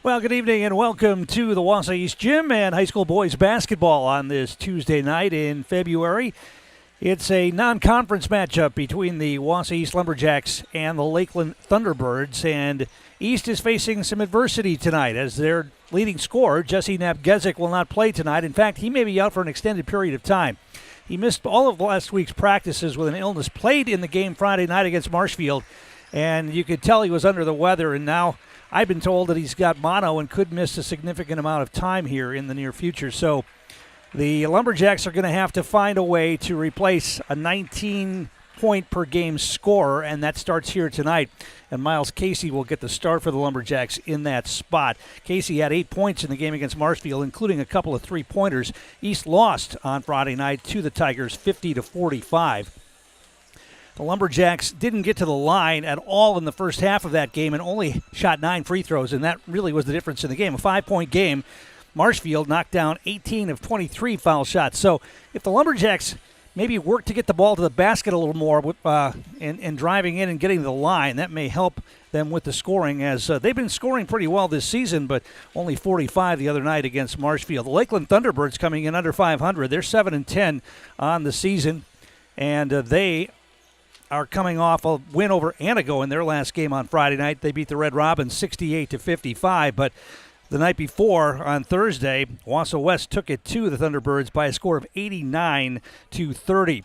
Well, good evening and welcome to the Wausau East Gym and high school boys basketball on this Tuesday night in February. It's a non-conference matchup between the Wausau East Lumberjacks and the Lakeland Thunderbirds, and East is facing some adversity tonight as their leading scorer, Jesse Napgezik, will not play tonight. In fact, he may be out for an extended period of time. He missed all of last week's practices with an illness, played in the game Friday night against Marshfield, and you could tell he was under the weather, and now I've been told that he's got mono and could miss a significant amount of time here in the near future. So the Lumberjacks are going to have to find a way to replace a 19-point-per-game scorer, and that starts here tonight. And Miles Casey will get the start for the Lumberjacks in that spot. Casey had 8 points in the game against Marshfield, including a couple of three-pointers. East lost on Friday night to the Tigers 50-45. The Lumberjacks didn't get to the line at all in the first half of that game and only shot 9 free throws, and that really was the difference in the game. A 5-point game. Marshfield knocked down 18 of 23 foul shots. So if the Lumberjacks maybe work to get the ball to the basket a little more and driving in and getting to the line, that may help them with the scoring, as they've been scoring pretty well this season, but only 45 the other night against Marshfield. The Lakeland Thunderbirds coming in under 500. They're 7-10 on the season, and they are coming off a win over Antigo in their last game on Friday night. They beat the Red Robins 68-55, but the night before, on Thursday, Wausau West took it to the Thunderbirds by a score of 89-30.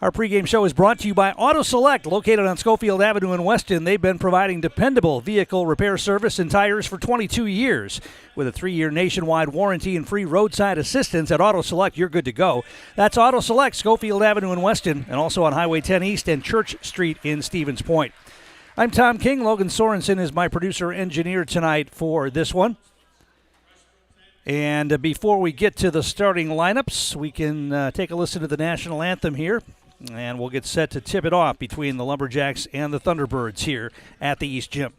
Our pregame show is brought to you by Auto Select, located on Schofield Avenue in Weston. They've been providing dependable vehicle repair service and tires for 22 years. With a 3-year nationwide warranty and free roadside assistance at Auto Select, you're good to go. That's Auto Select, Schofield Avenue in Weston, and also on Highway 10 East and Church Street in Stevens Point. I'm Tom King. Logan Sorensen is my producer-engineer tonight for this one. And before we get to the starting lineups, we can take a listen to the national anthem here, and we'll get set to tip it off between the Lumberjacks and the Thunderbirds here at the East Gym.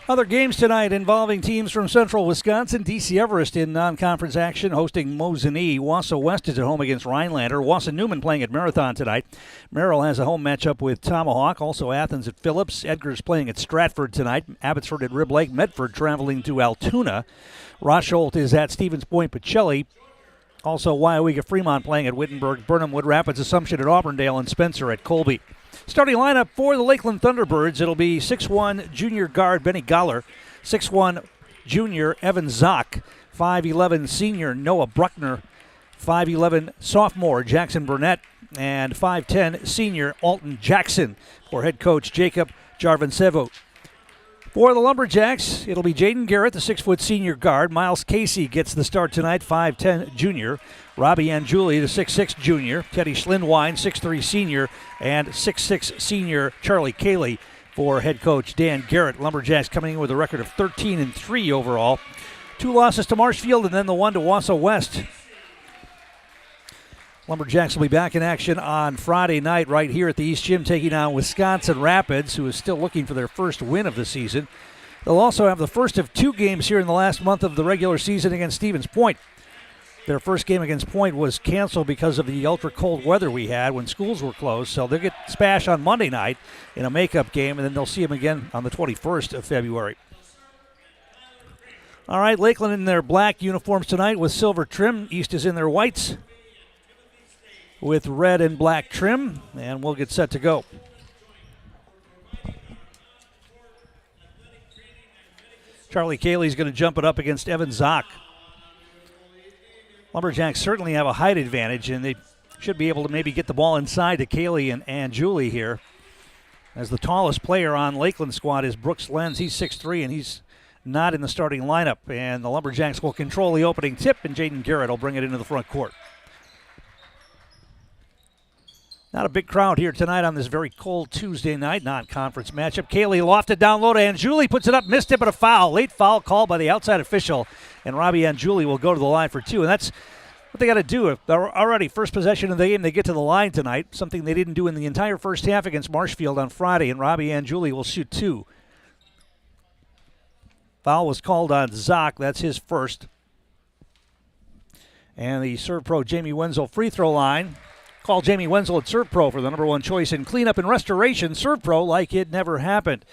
Other games tonight involving teams from Central Wisconsin. DC Everest in non-conference action hosting Mosinee. Wausau West is at home against Rhinelander. Wausau Newman playing at Marathon tonight. Merrill has a home matchup with Tomahawk. Also Athens at Phillips. Edgar's playing at Stratford tonight. Abbotsford at Rib Lake. Medford traveling to Altoona. Rosholt is at Stevens Point Pacelli. Also Waiawega Fremont playing at Wittenberg. Burnham, Wood Rapids, Assumption at Auburndale, and Spencer at Colby. Starting lineup for the Lakeland Thunderbirds, it'll be 6'1" junior guard Benny Goller, 6'1" junior Evan Zock, 5'11" senior Noah Bruckner, 5'11" sophomore Jackson Burnett, and 5'10" senior Alton Jackson for head coach Jacob Jarvansevo. For the Lumberjacks, it'll be Jaden Garrett, the 6-foot senior guard. Miles Casey gets the start tonight, 5'10" junior. Robbie Anjuli, the 6'6" junior. Teddy Schlindwine, 6'3" senior. And 6'6" senior Charlie Cayley for head coach Dan Garrett. Lumberjacks coming in with a record of 13-3 overall. 2 losses to Marshfield and then the one to Wausau West. Lumberjacks will be back in action on Friday night right here at the East Gym, taking on Wisconsin Rapids, who is still looking for their first win of the season. They'll also have the first of 2 games here in the last month of the regular season against Stevens Point. Their first game against Point was canceled because of the ultra-cold weather we had when schools were closed, so they'll get Spash on Monday night in a makeup game, and then they'll see them again on the 21st of February. All right, Lakeland in their black uniforms tonight with silver trim. East is in their whites with red and black trim, and we'll get set to go. Charlie Cayley's going to jump it up against Evan Zock. Lumberjacks certainly have a height advantage, and they should be able to maybe get the ball inside to Cayley and Julie here. As the tallest player on Lakeland's squad is Brooks Lenz. He's 6'3", and he's not in the starting lineup. And the Lumberjacks will control the opening tip, and Jaden Garrett will bring it into the front court. Not a big crowd here tonight on this very cold Tuesday night non-conference matchup. Cayley lofted down low to Anjuli, puts it up, missed it, but a foul. Late foul called by the outside official, and Robbie Anjuli will go to the line for 2. And that's what they got to do. They're already first possession of the game, they get to the line tonight, something they didn't do in the entire first half against Marshfield on Friday, and Robbie Anjuli will shoot 2. Foul was called on Zock. That's his first. And the serve pro Jamie Wenzel free throw line. Call Jamie Wenzel at Serve Pro for the number 1 choice in cleanup and restoration. Serve Pro like it never happened.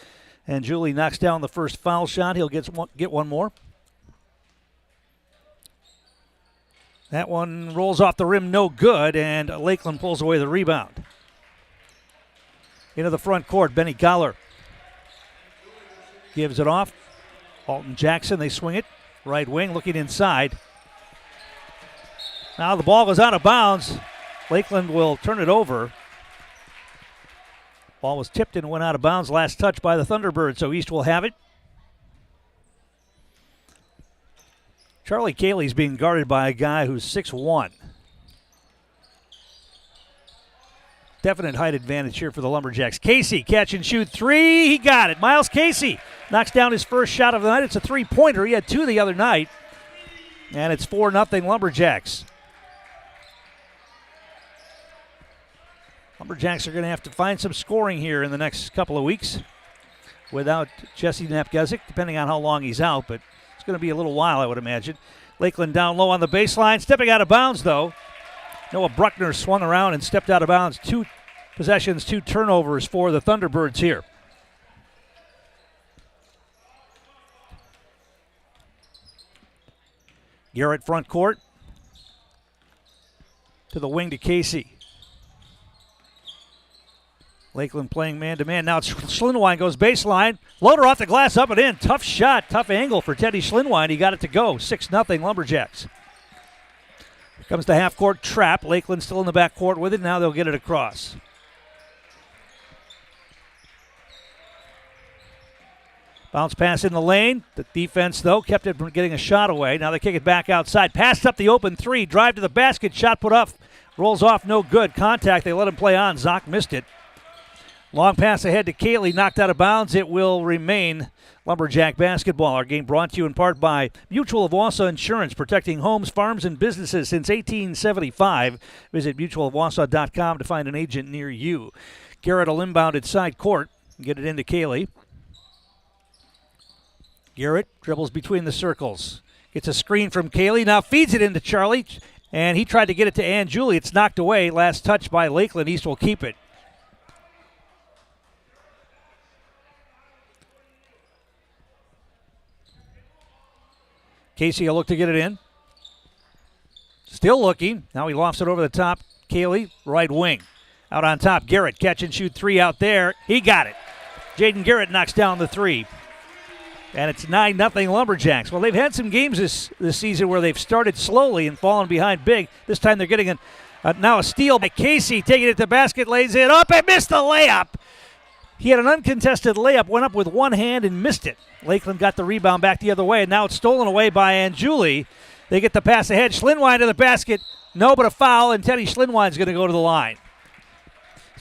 And Julie knocks down the first foul shot. He'll get one more. That one rolls off the rim, no good, and Lakeland pulls away the rebound. Into the front court, Benny Galler gives it off. Alton Jackson, they swing it. Right wing, looking inside. Now the ball goes out of bounds. Lakeland will turn it over. Ball was tipped and went out of bounds. Last touch by the Thunderbirds, so East will have it. Charlie Cayley's being guarded by a guy who's 6'1". Definite height advantage here for the Lumberjacks. Casey, catch and shoot 3. He got it. Miles Casey knocks down his first shot of the night. It's a 3-pointer. He had 2 the other night. And it's 4-0 Lumberjacks. Lumberjacks are going to have to find some scoring here in the next couple of weeks without Jesse Napgezik, depending on how long he's out, but it's going to be a little while, I would imagine. Lakeland down low on the baseline, stepping out of bounds, though. Noah Bruckner swung around and stepped out of bounds. 2 possessions, 2 turnovers for the Thunderbirds here. Garrett front court. To the wing to Casey. Lakeland playing man-to-man. Now Schlinwine goes baseline. Floater off the glass, up and in. Tough shot, tough angle for Teddy Schlinwine. He got it to go. 6-0 Lumberjacks. Here comes the half-court trap. Lakeland still in the back court with it. Now they'll get it across. Bounce pass in the lane. The defense, though, kept it from getting a shot away. Now they kick it back outside. Passed up the open 3. Drive to the basket. Shot put up. Rolls off, no good. Contact, they let him play on. Zock missed it. Long pass ahead to Cayley, knocked out of bounds. It will remain Lumberjack basketball. Our game brought to you in part by Mutual of Wausau Insurance, protecting homes, farms, and businesses since 1875. Visit mutualofwausau.com to find an agent near you. Garrett will inbound at side court, get it into Cayley. Garrett dribbles between the circles. Gets a screen from Cayley, now feeds it into Charlie, and he tried to get it to Anjuli. It's knocked away. Last touch by Lakeland. East will keep it. Casey will look to get it in. Still looking. Now he lofts it over the top. Cayley, right wing. Out on top, Garrett. Catch and shoot 3 out there. He got it. Jaden Garrett knocks down the 3. And it's 9-0 Lumberjacks. Well, they've had some games this season where they've started slowly and fallen behind big. This time they're getting now a steal by Casey. Taking it to the basket, lays it up and missed the layup. He had an uncontested layup, went up with one hand and missed it. Lakeland got the rebound back the other way, and now it's stolen away by Anjuli. They get the pass ahead. Schlinwine to the basket. No, but a foul, and Teddy Schlinwine's going to go to the line.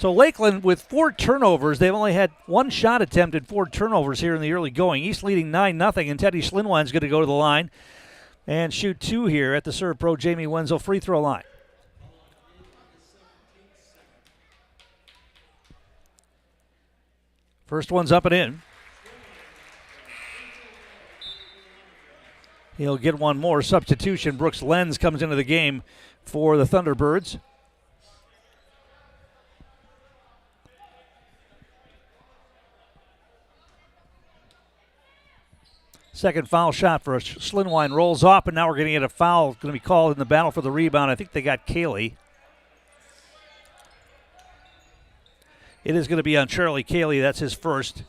So Lakeland with 4 turnovers. They've only had 1 shot attempted, 4 turnovers here in the early going. East leading 9-0, and Teddy Schlinwine's going to go to the line and shoot 2 here at the Serve Pro Jamie Wenzel free throw line. First one's up and in. He'll get one more substitution. Brooks Lenz comes into the game for the Thunderbirds. Second foul shot for Schlinwine rolls off, and now we're going to get a foul. Going to be called in the battle for the rebound. I think they got Cayley. It is going to be on Charlie Cayley. That's his first.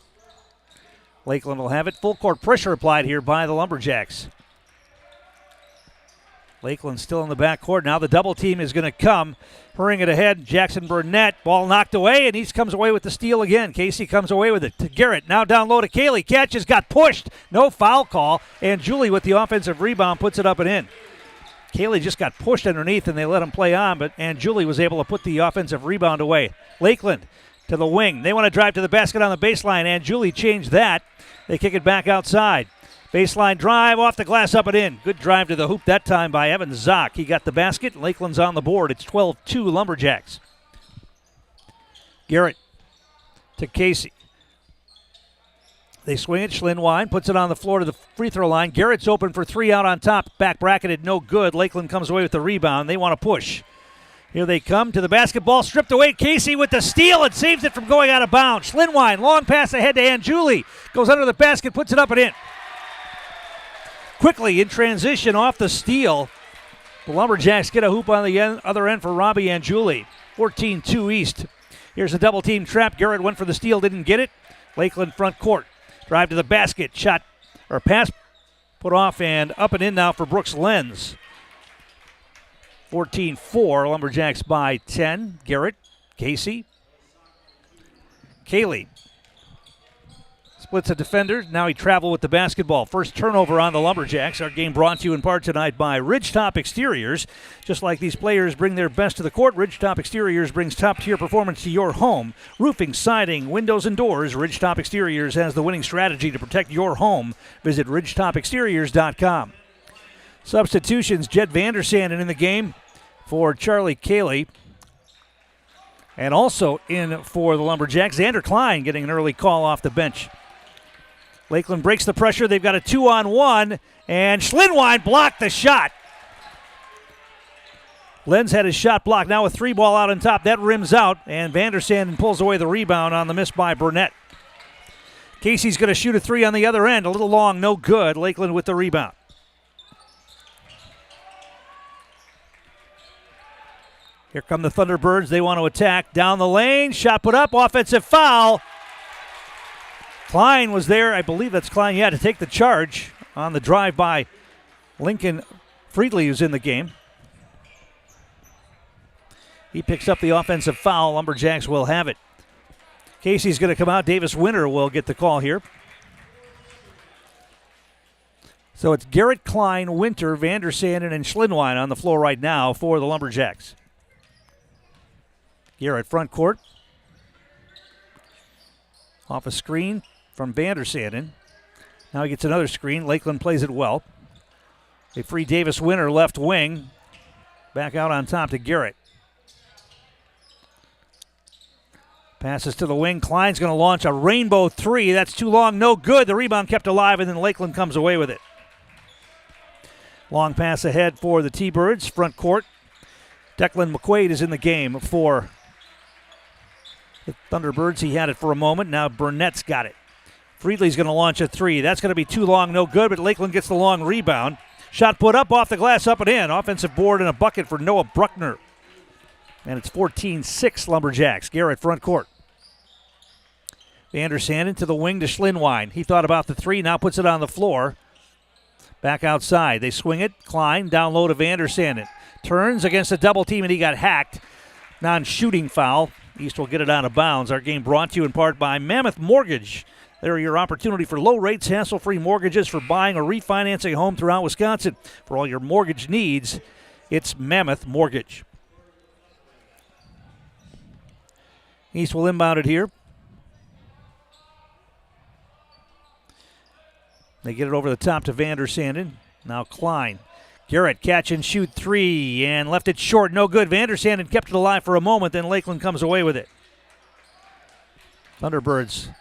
Lakeland will have it. Full court pressure applied here by the Lumberjacks. Lakeland still in the backcourt. Now the double team is going to come. Hurrying it ahead, Jackson Burnett. Ball knocked away, and he comes away with the steal again. Casey comes away with it to Garrett. Now down low to Cayley. Catches, got pushed. No foul call. And Julie with the offensive rebound puts it up and in. Cayley just got pushed underneath, and they let him play on, but Julie was able to put the offensive rebound away. Lakeland to the wing. They want to drive to the basket on the baseline. Julie changed that. They kick it back outside. Baseline drive, off the glass, up and in. Good drive to the hoop that time by Evan Zock. He got the basket. Lakeland's on the board. It's 12-2 Lumberjacks. Garrett to Casey. They swing it. Schlinwine puts it on the floor to the free throw line. Garrett's open for 3 out on top. Back bracketed, no good. Lakeland comes away with the rebound. They want to push. Here they come to the basketball, stripped away. Casey with the steal and saves it from going out of bounds. Schlinwine, long pass ahead to Julie. Goes under the basket, puts it up and in. Quickly in transition off the steal. The Lumberjacks get a hoop on the other end for Robbie Julie. 14-2 East. Here's a double team trap. Garrett went for the steal, didn't get it. Lakeland front court. Drive to the basket. Shot or pass put off and up and in now for Brooks Lenz. 14-4. Lumberjacks by 10. Garrett, Casey, Cayley. Splits a defender. Now he traveled with the basketball. First turnover on the Lumberjacks. Our game brought to you in part tonight by Ridgetop Exteriors. Just like these players bring their best to the court, Ridgetop Exteriors brings top-tier performance to your home. Roofing, siding, windows, and doors. Ridgetop Exteriors has the winning strategy to protect your home. Visit ridgetopexteriors.com. Substitutions, Jed Vandersanden in the game for Charlie Cayley. And also in for the Lumberjacks, Xander Klein getting an early call off the bench. Lakeland breaks the pressure. They've got a 2-on-1, and Schlinwine blocked the shot. Lenz had his shot blocked. Now a 3-ball out on top. That rims out, and Vandersanden pulls away the rebound on the miss by Burnett. Casey's going to shoot a 3 on the other end. A little long, no good. Lakeland with the rebound. Here come the Thunderbirds. They want to attack. Down the lane. Shot put up. Offensive foul. Klein was there. I believe that's Klein. Yeah, to take the charge on the drive by Lincoln Friedley, who's in the game. He picks up the offensive foul. Lumberjacks will have it. Casey's going to come out. Davis Winter will get the call here. So it's Garrett, Klein, Winter, Vandersanden, and Schlinwine on the floor right now for the Lumberjacks. Garrett front court. Off a screen from Vandersanden. Now he gets another screen. Lakeland plays it well. They free Davis Winter left wing. Back out on top to Garrett. Passes to the wing. Klein's going to launch a rainbow 3. That's too long. No good. The rebound kept alive, and then Lakeland comes away with it. Long pass ahead for the T-Birds. Front court. Declan McQuaid is in the game for the Thunderbirds. He had it for a moment. Now Burnett's got it. Friedley's going to launch a 3. That's going to be too long, no good, but Lakeland gets the long rebound. Shot put up off the glass, up and in. Offensive board and a bucket for Noah Bruckner. And it's 14-6 Lumberjacks. Garrett front court. Vandersanden to the wing to Schlinwine. He thought about the 3, now puts it on the floor. Back outside. They swing it. Klein down low to Vandersanden. Turns against a double team, and he got hacked. Non-shooting foul. East will get it out of bounds. Our game brought to you in part by Mammoth Mortgage. They're your opportunity for low rates, hassle-free mortgages for buying or refinancing a home throughout Wisconsin. For all your mortgage needs, it's Mammoth Mortgage. East will inbound it here. They get it over the top to Vander Sanden. Now Klein. Garrett catch and shoot three and left it short. No good. Vander Sanden kept it alive for a moment, then Lakeland comes away with it. Thunderbirds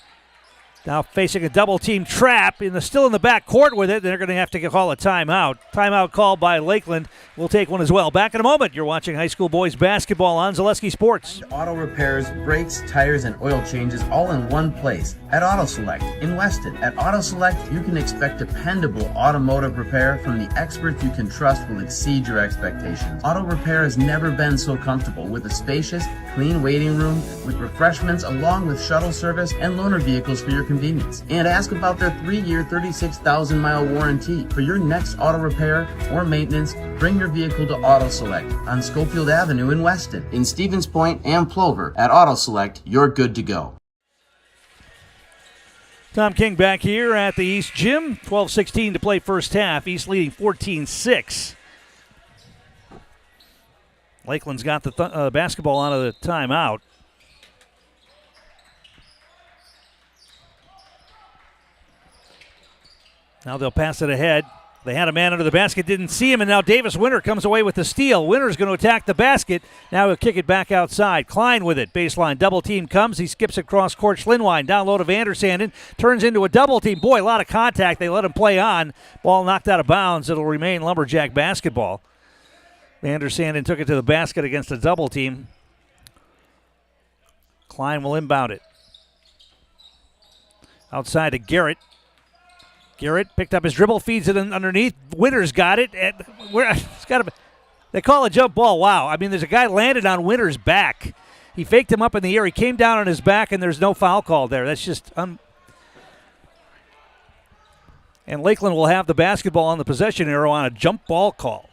now facing a double-team trap, still in the back court with it. They're going to have to call a timeout. Timeout called by Lakeland. We'll take one as well. Back in a moment. You're watching high school boys basketball on Zaleski Sports. Auto repairs, brakes, tires, and oil changes all in one place at Auto Select in Weston. At Auto Select, you can expect dependable automotive repair from the experts you can trust will exceed your expectations. Auto repair has never been so comfortable with a spacious, clean waiting room with refreshments along with shuttle service and loaner vehicles for your convenience. And ask about their 3-year, 36,000-mile warranty. For your next auto repair or maintenance, bring your vehicle to Auto Select on Schofield Avenue in Weston. In Stevens Point and Plover, at Auto Select, you're good to go. Tom King back here at the East Gym. 12:16 to play first half. East leading 14-6. Lakeland's got the basketball out of the timeout. Now they'll pass it ahead. They had a man under the basket, didn't see him, and now Davis Winter comes away with the steal. Winter's going to attack the basket. Now he'll kick it back outside. Klein with it. Baseline. Double team comes. He skips across court. Schlinwine down low to Vander Sanden. Turns into a double team. Boy, a lot of contact. They let him play on. Ball knocked out of bounds. It'll remain Lumberjack basketball. Vander Sanden took it to the basket against a double team. Klein will inbound it. Outside to Garrett. Garrett picked up his dribble, feeds it underneath. Winters got it. They call a jump ball. Wow. I mean, there's a guy landed on Winters' back. He faked him up in the air. He came down on his back, and there's no foul call there. That's just and Lakeland will have the basketball on the possession arrow on a jump ball call.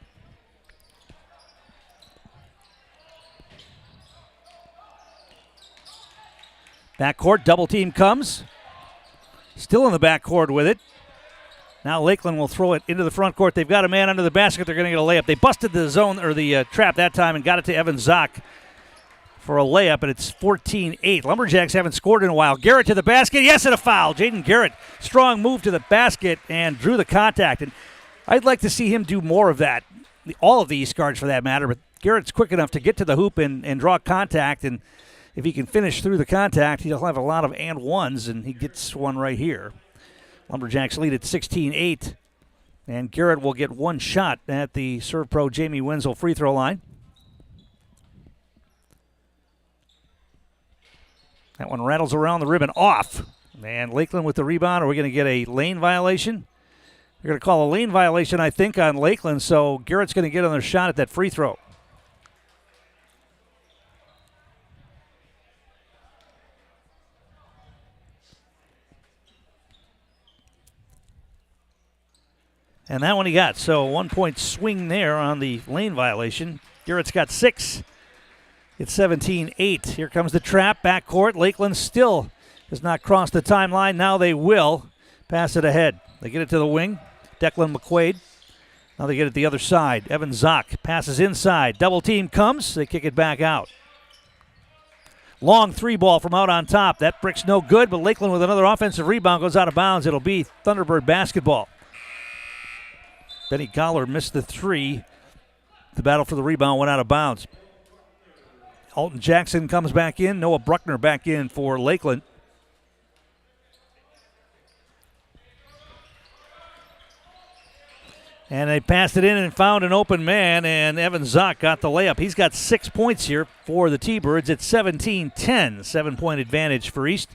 Backcourt, double team comes. Still in the backcourt with it. Now Lakeland will throw it into the front court. They've got a man under the basket. They're going to get a layup. They busted the zone or the trap that time and got it to Evan Zock for a layup, and it's 14-8. Lumberjacks haven't scored in a while. Garrett to the basket. Yes, and a foul. Jaden Garrett, strong move to the basket and drew the contact. And I'd like to see him do more of that. All of the East guards for that matter, but Garrett's quick enough to get to the hoop and draw contact, and if he can finish through the contact, he'll have a lot of and ones, and he gets one right here. Lumberjacks lead at 16-8, and Garrett will get one shot at the Serve Pro Jamie Wenzel free throw line. That one rattles around the rim and off. And Lakeland with the rebound. Are we going to get a lane violation? They're going to call a lane violation, I think, on Lakeland, so Garrett's going to get another shot at that free throw. And that one he got. So 1 point swing there on the lane violation. Garrett's got 6. It's 17-8. Here comes the trap. Backcourt. Lakeland still has not crossed the timeline. Now they will pass it ahead. They get it to the wing. Declan McQuaid. Now they get it the other side. Evan Zock passes inside. Double team comes. They kick it back out. Long three ball from out on top. That brick's no good, but Lakeland with another offensive rebound goes out of bounds. It'll be Thunderbird basketball. Benny Goller missed the three. The battle for the rebound went out of bounds. Alton Jackson comes back in. Noah Bruckner back in for Lakeland. And they passed it in and found an open man, and Evan Zock got the layup. He's got 6 points here for the T-Birds. It's 17-10, 7-point advantage for East.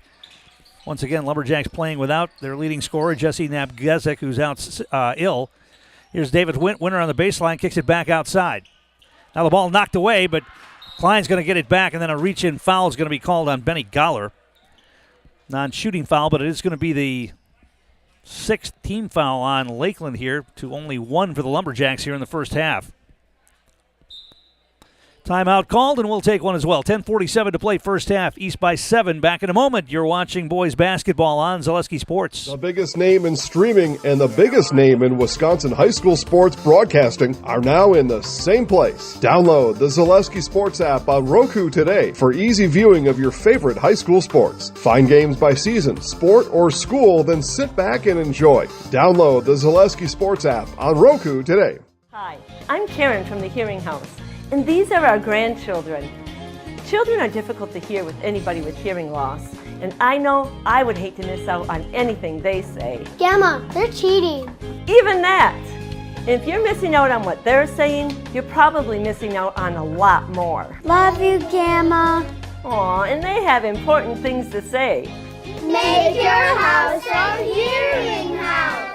Once again, Lumberjacks playing without their leading scorer, Jesse Nabgezek, who's out ill. Here's David Winter on the baseline, kicks it back outside. Now the ball knocked away, but Klein's going to get it back, and then a reach-in foul is going to be called on Benny Goller. Non-shooting foul, but it is going to be the 6th team foul on Lakeland here to only 1 for the Lumberjacks here in the first half. Timeout called, and we'll take one as well. 10:47 to play first half. East by 7. Back in a moment. You're watching boys basketball on Zaleski Sports. The biggest name in streaming and the biggest name in Wisconsin high school sports broadcasting are now in the same place. Download the Zaleski Sports app on Roku today for easy viewing of your favorite high school sports. Find games by season, sport, or school, then sit back and enjoy. Download the Zaleski Sports app on Roku today. Hi, I'm Karen from the Hearing House, and these are our grandchildren. Children are difficult to hear with anybody with hearing loss, and I know I would hate to miss out on anything they say. Gamma, they're cheating. Even that! If you're missing out on what they're saying, you're probably missing out on a lot more. Love you, Gamma. Aw, and they have important things to say. Make your house a hearing house.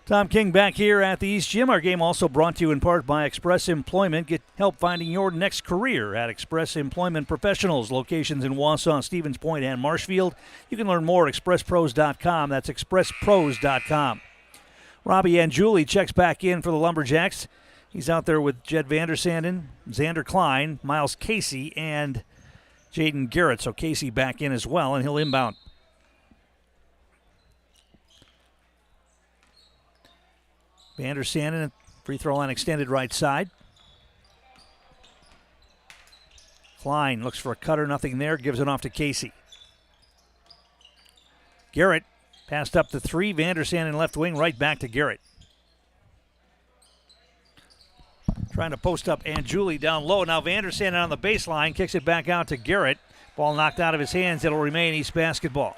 Tom King back here at the East Gym. Our game also brought to you in part by Express Employment. Get help finding your next career at Express Employment Professionals. Locations in Wausau, Stevens Point, and Marshfield. You can learn more at expresspros.com. That's expresspros.com. Robbie Anjuli checks back in for the Lumberjacks. He's out there with Jed Vandersanden, Xander Klein, Miles Casey, and Jaden Garrett. So Casey back in as well, and he'll inbound. Vandersanden, free throw line extended right side. Klein looks for a cutter, nothing there, gives it off to Casey. Garrett passed up to 3, Vandersanden left wing, right back to Garrett. Trying to post up Anjuli down low. Now Vandersanden on the baseline, kicks it back out to Garrett. Ball knocked out of his hands, it'll remain East basketball.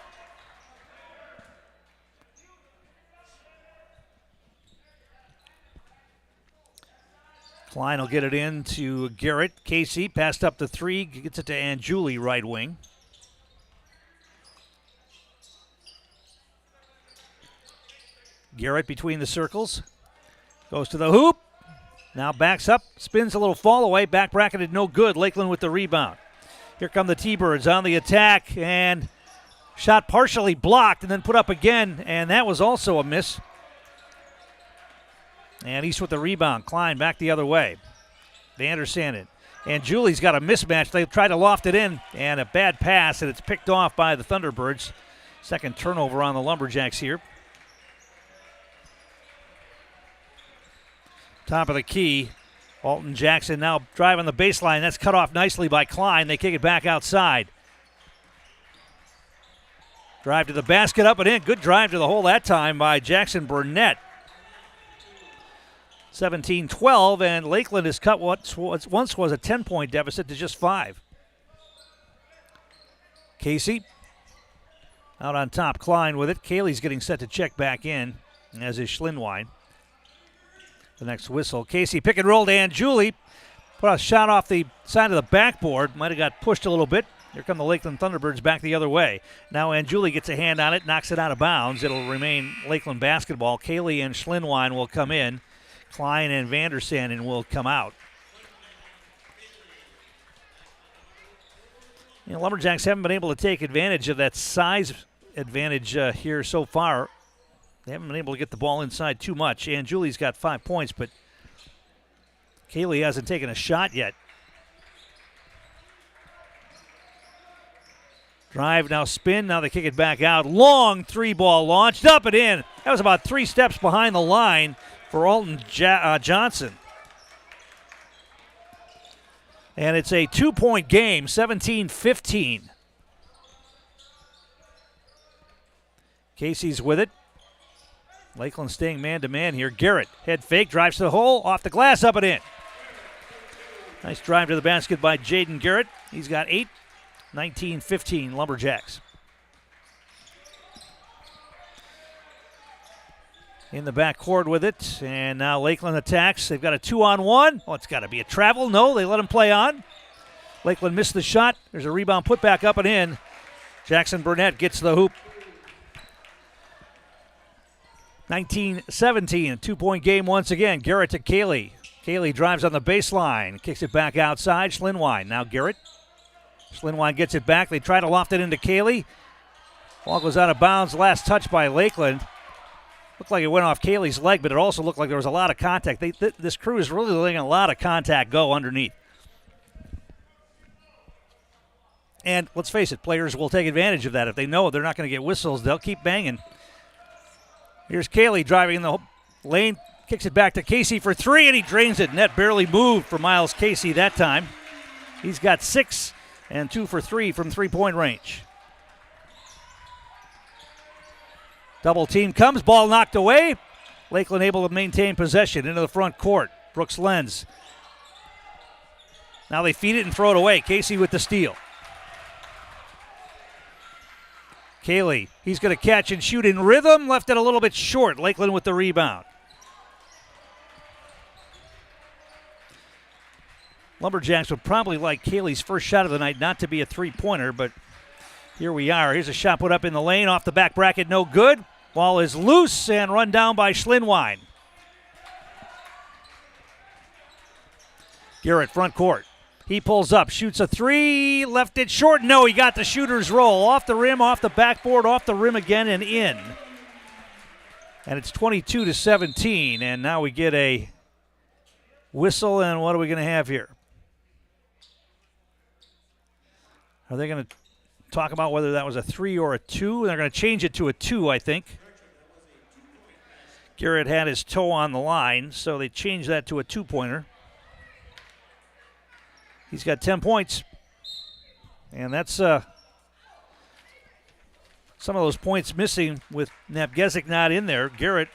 Klein will get it in to Garrett. Casey passed up to 3, gets it to Anjuli, right wing. Garrett between the circles. Goes to the hoop. Now backs up, spins a little fall away. Back bracketed, no good. Lakeland with the rebound. Here come the T-Birds on the attack, and shot partially blocked and then put up again, and that was also a miss. And East with the rebound. Klein back the other way. Vandersanden. And Julie's got a mismatch. They try to loft it in, and a bad pass, and it's picked off by the Thunderbirds. Second turnover on the Lumberjacks here. Top of the key. Alton Jackson now driving the baseline. That's cut off nicely by Klein. They kick it back outside. Drive to the basket, up and in. Good drive to the hole that time by Jackson Burnett. 17-12, and Lakeland has cut what once was a 10-point deficit to just 5. Casey out on top. Klein with it. Cayley's getting set to check back in, as is Schlinwine. The next whistle. Casey pick and roll to Anjuli. Put a shot off the side of the backboard. Might have got pushed a little bit. Here come the Lakeland Thunderbirds back the other way. Now Anjuli gets a hand on it, knocks it out of bounds. It'll remain Lakeland basketball. Cayley and Schlinwine will come in. Klein and Vandersanden will come out. Lumberjacks haven't been able to take advantage of that size advantage here so far. They haven't been able to get the ball inside too much. And Julie's got 5 points, but Cayley hasn't taken a shot yet. Drive, now spin, now they kick it back out. Long 3-ball launched, up and in. That was about 3 steps behind the line for Alton Johnson. And it's a 2-point game, 17-15. Casey's with it. Lakeland staying man-to-man here. Garrett, head fake, drives to the hole, off the glass, up and in. Nice drive to the basket by Jaden Garrett. He's got 8. 19-15 Lumberjacks. In the backcourt with it, and now Lakeland attacks. They've got a 2-on-1. Oh, it's got to be a travel. No, they let him play on. Lakeland missed the shot. There's a rebound put back up and in. Jackson Burnett gets the hoop. 19-17, a 2-point game once again. Garrett to Cayley. Cayley drives on the baseline, kicks it back outside. Schlinwine, now Garrett. Schlinwine gets it back. They try to loft it into Cayley. Ball goes out of bounds. Last touch by Lakeland. Looked like it went off Kaylee's leg, but it also looked like there was a lot of contact. This crew is really letting a lot of contact go underneath. And let's face it, players will take advantage of that. If they know they're not going to get whistles, they'll keep banging. Here's Kaylee driving in the lane, kicks it back to Casey for three, and he drains it. Net barely moved for Miles Casey that time. He's got 6 and 2 for 3 from three-point range. Double team comes, ball knocked away. Lakeland able to maintain possession into the front court. Brooks Lenz. Now they feed it and throw it away. Casey with the steal. Kaylee, he's going to catch and shoot in rhythm. Left it a little bit short. Lakeland with the rebound. Lumberjacks would probably like Kaylee's first shot of the night not to be a three-pointer, but here we are. Here's a shot put up in the lane. Off the back bracket, no good. Ball is loose and run down by Schlinwine. Garrett, front court. He pulls up, shoots a three, left it short. No, he got the shooter's roll. Off the rim, off the backboard, off the rim again, and in. And it's 22-17, and now we get a whistle, and what are we going to have here? Are they going to talk about whether that was a 3 or a 2? They're going to change it to a 2, I think. Garrett had his toe on the line, so they changed that to a 2-pointer. He's got 10 points, and that's some of those points missing with Napgezik not in there. Garrett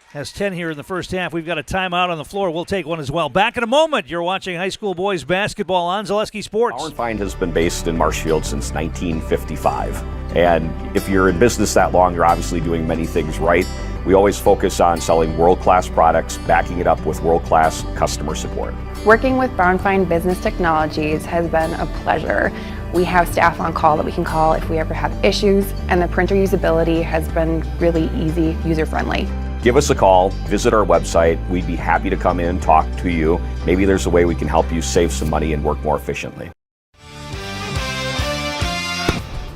has 10 here in the first half. We've got a timeout on the floor. We'll take one as well. Back in a moment. You're watching high school boys basketball on Zaleski Sports. Our Find has been based in Marshfield since 1955. And if you're in business that long, you're obviously doing many things right. We always focus on selling world-class products, backing it up with world-class customer support. Working with Brown Fine Business Technologies has been a pleasure. We have staff on call that we can call if we ever have issues, and the printer usability has been really easy, user-friendly. Give us a call, visit our website. We'd be happy to come in, talk to you. Maybe there's a way we can help you save some money and work more efficiently.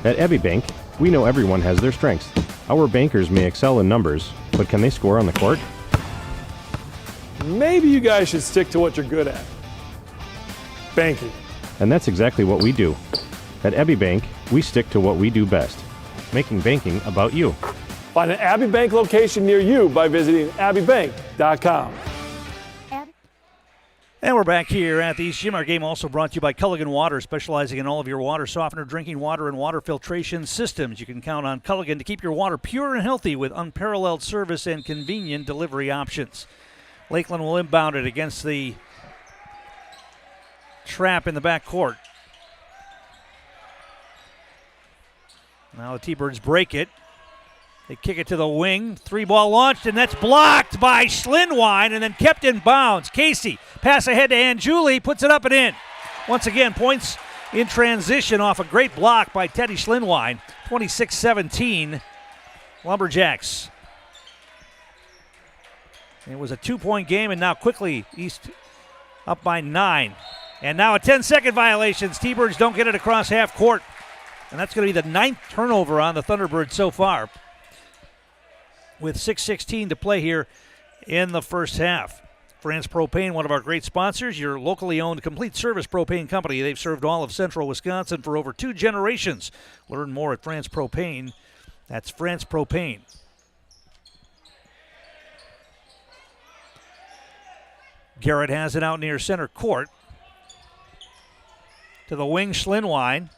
At Abbey Bank, we know everyone has their strengths. Our bankers may excel in numbers, but can they score on the court? Maybe you guys should stick to what you're good at. Banking. And that's exactly what we do. At Abbey Bank, we stick to what we do best, making banking about you. Find an Abbey Bank location near you by visiting abbeybank.com. And we're back here at the East Gym. Our game also brought to you by Culligan Water, specializing in all of your water softener, drinking water, and water filtration systems. You can count on Culligan to keep your water pure and healthy with unparalleled service and convenient delivery options. Lakeland will inbound it against the trap in the back court. Now the T-Birds break it. They kick it to the wing. 3-ball launched, and that's blocked by Schlinwine and then kept in bounds. Casey, pass ahead to Anjuli, puts it up and in. Once again, points in transition off a great block by Teddy Schlinwine. 26-17, Lumberjacks. It was a 2-point game, and now quickly East up by 9. And now a 10-second violation. T-Birds don't get it across half court. And that's going to be the 9th turnover on the Thunderbirds so far, with 6:16 to play here in the first half. France Propane, one of our great sponsors, your locally owned complete service propane company. They've served all of central Wisconsin for over 2 generations. Learn more at France Propane. That's France Propane. Garrett has it out near center court. To the wing, Schlinwine.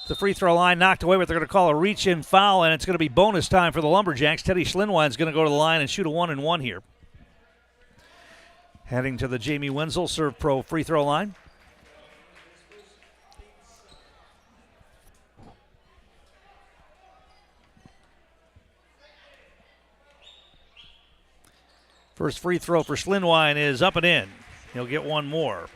The free throw line knocked away, but they're going to call a reach-in foul, and it's going to be bonus time for the Lumberjacks. Teddy Schlinwine's going to go to the line and shoot a 1-and-1 here. Heading to the Jamie Wenzel Serve Pro free throw line. First free throw for Schlinwine is up and in. He'll get one more.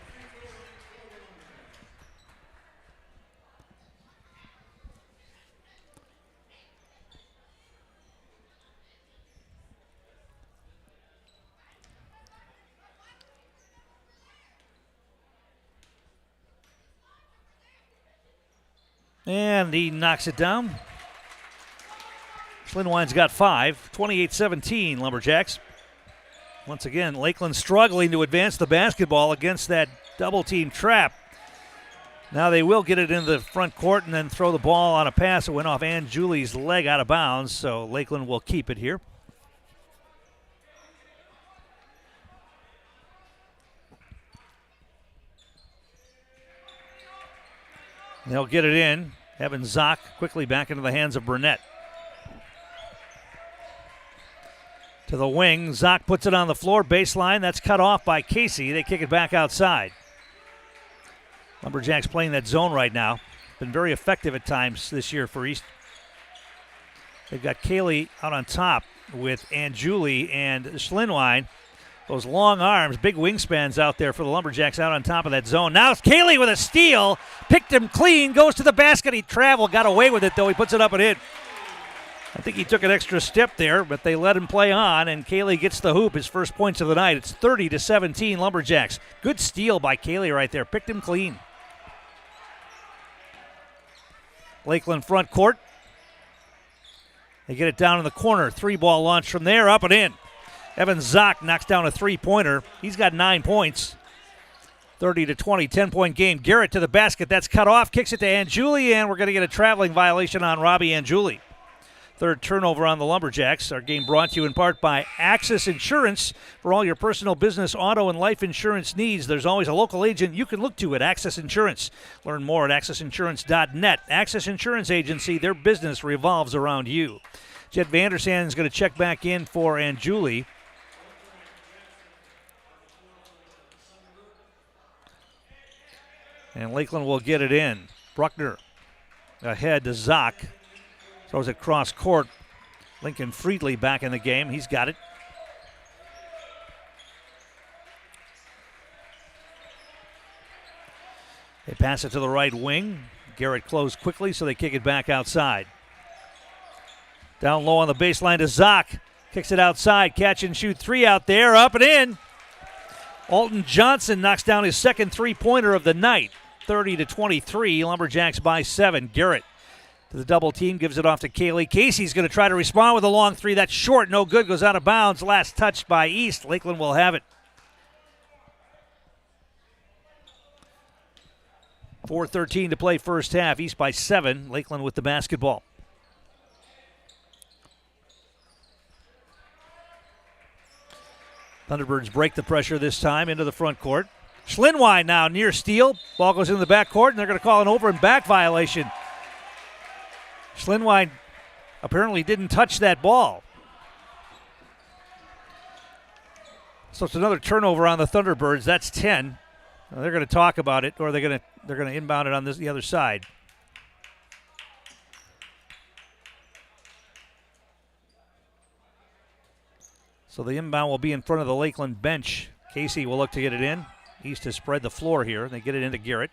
And he knocks it down. Schlinwine's got 5, 28-17 Lumberjacks. Once again, Lakeland struggling to advance the basketball against that double-team trap. Now they will get it into the front court and then throw the ball on a pass that went off Ann Julie's leg out of bounds, so Lakeland will keep it here. They'll get it in. Evan Zock quickly back into the hands of Burnett. To the wing, Zock puts it on the floor, baseline. That's cut off by Casey. They kick it back outside. Lumberjacks playing that zone right now. Been very effective at times this year for East. They've got Kaylee out on top with Anjuli and Schlinwine. Those long arms, big wingspans out there for the Lumberjacks out on top of that zone. Now it's Kaylee with a steal. Picked him clean, goes to the basket. He traveled, got away with it though. He puts it up and in. I think he took an extra step there, but they let him play on, and Kaylee gets the hoop, his first points of the night. It's 30-17 Lumberjacks. Good steal by Kaylee right there. Picked him clean. Lakeland front court. They get it down in the corner. 3-ball launch from there, up and in. Evan Zock knocks down a 3-pointer. He's got 9 points. 30-20, 10-point game. Garrett to the basket. That's cut off. Kicks it to Anjuli, and we're going to get a traveling violation on Robbie Anjuli. Third turnover on the Lumberjacks. Our game brought to you in part by Access Insurance. For all your personal, business, auto, and life insurance needs, there's always a local agent you can look to at Access Insurance. Learn more at accessinsurance.net. Access Insurance Agency, their business revolves around you. Jed Vandersand is going to check back in for Anjuli. And Lakeland will get it in. Bruckner ahead to Zock. Throws it cross court. Lincoln Friedley back in the game. He's got it. They pass it to the right wing. Garrett closed quickly, so they kick it back outside. Down low on the baseline to Zock. Kicks it outside. Catch and shoot 3 out there. Up and in. Alton Johnson knocks down his second 3-pointer of the night. 30-23. Lumberjacks by 7. Garrett to the double team, gives it off to Kaylee. Casey's going to try to respond with a long 3. That's short, no good, goes out of bounds. Last touched by East. Lakeland will have it. 4:13 to play first half. East by 7. Lakeland with the basketball. Thunderbirds break the pressure this time into the front court. Schlinwine now near steal. Ball goes into the backcourt, and they're going to call an over and back violation. Schlinwine apparently didn't touch that ball. So it's another turnover on the Thunderbirds. That's 10. Now they're going to talk about it, or they're going to inbound it on the other side. So the inbound will be in front of the Lakeland bench. Casey will look to get it in. East has spread the floor here. They get it into Garrett.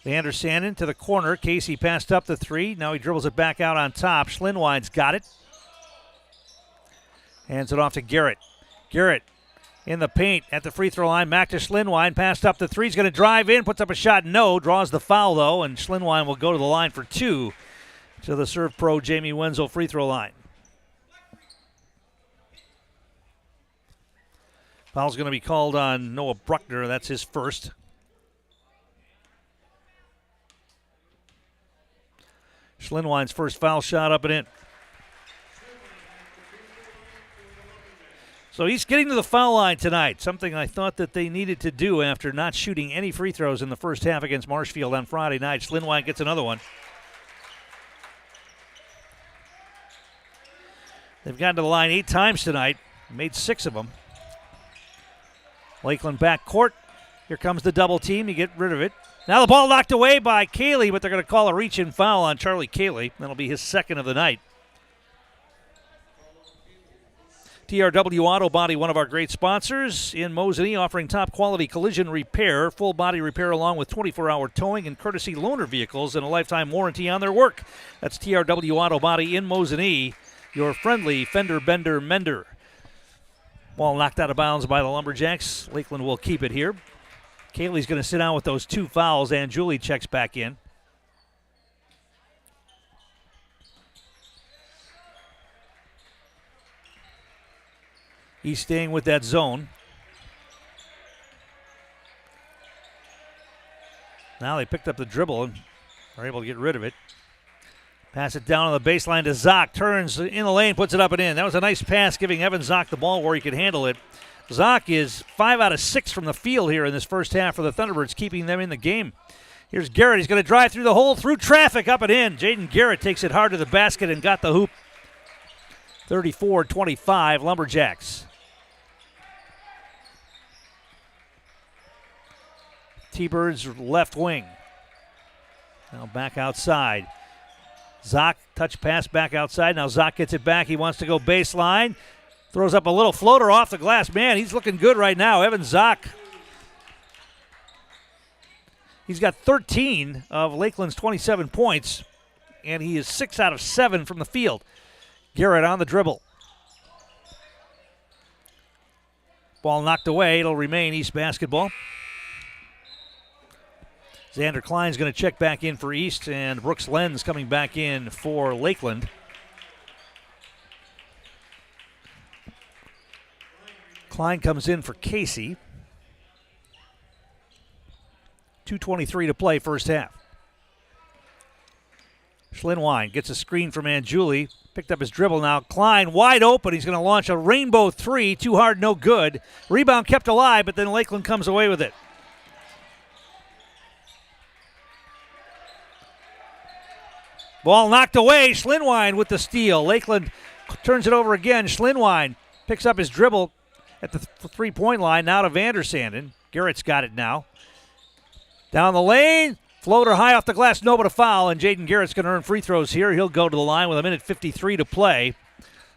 Vandersanden to the corner. Casey passed up the 3. Now he dribbles it back out on top. Schlinwine's got it. Hands it off to Garrett. Garrett in the paint at the free throw line. Back to Schlinwine. Passed up the 3. He's going to drive in. Puts up a shot. No. Draws the foul, though. And Schlinwine will go to the line for 2 to the Serve Pro Jamie Wenzel free throw line. Foul's going to be called on Noah Bruckner. That's his first. Schlinwine's first foul shot up and in. So he's getting to the foul line tonight, something I thought that they needed to do after not shooting any free throws in the first half against Marshfield on Friday night. Schlinwine gets another one. They've gotten to the line 8 times tonight, made 6 of them. Lakeland back court. Here comes the double team. You get rid of it. Now the ball knocked away by Cayley, but they're going to call a reach-in foul on Charlie Cayley. That'll be his second of the night. TRW Auto Body, one of our great sponsors in Mosinee, offering top-quality collision repair, full body repair along with 24-hour towing and courtesy loaner vehicles and a lifetime warranty on their work. That's TRW Auto Body in Mosinee, your friendly fender bender mender. Ball knocked out of bounds by the Lumberjacks. Lakeland will keep it here. Cayley's going to sit down with those 2 fouls, and Julie checks back in. He's staying with that zone. Now they picked up the dribble and are able to get rid of it. Pass it down on the baseline to Zock. Turns in the lane, puts it up and in. That was a nice pass, giving Evan Zock the ball where he could handle it. Zock is 5 out of 6 from the field here in this first half for the Thunderbirds, keeping them in the game. Here's Garrett. He's going to drive through the hole, through traffic, up and in. Jaden Garrett takes it hard to the basket and got the hoop. 34-25, Lumberjacks. T-Birds left wing. Now back outside. Zock, touch pass back outside. Now Zock gets it back. He wants to go baseline. Throws up a little floater off the glass. Man, he's looking good right now. Evan Zock. He's got 13 of Lakeland's 27 points, and he is 6 out of 7 from the field. Garrett on the dribble. Ball knocked away. It'll remain East basketball. Xander Klein's going to check back in for East, and Brooks Lenz coming back in for Lakeland. Klein comes in for Casey. 2:23 to play first half. Schlinwine gets a screen from Anjuli. Picked up his dribble now. Klein wide open. He's going to launch a rainbow three. Too hard, no good. Rebound kept alive, but then Lakeland comes away with it. Ball knocked away. Schlinwine with the steal. Lakeland turns it over again. Schlinwine picks up his dribble at the three-point line. Now to Vandersanden. Garrett's got it now. Down the lane. Floater high off the glass. No but a foul. And Jaden Garrett's going to earn free throws here. He'll go to the line with 1:53 to play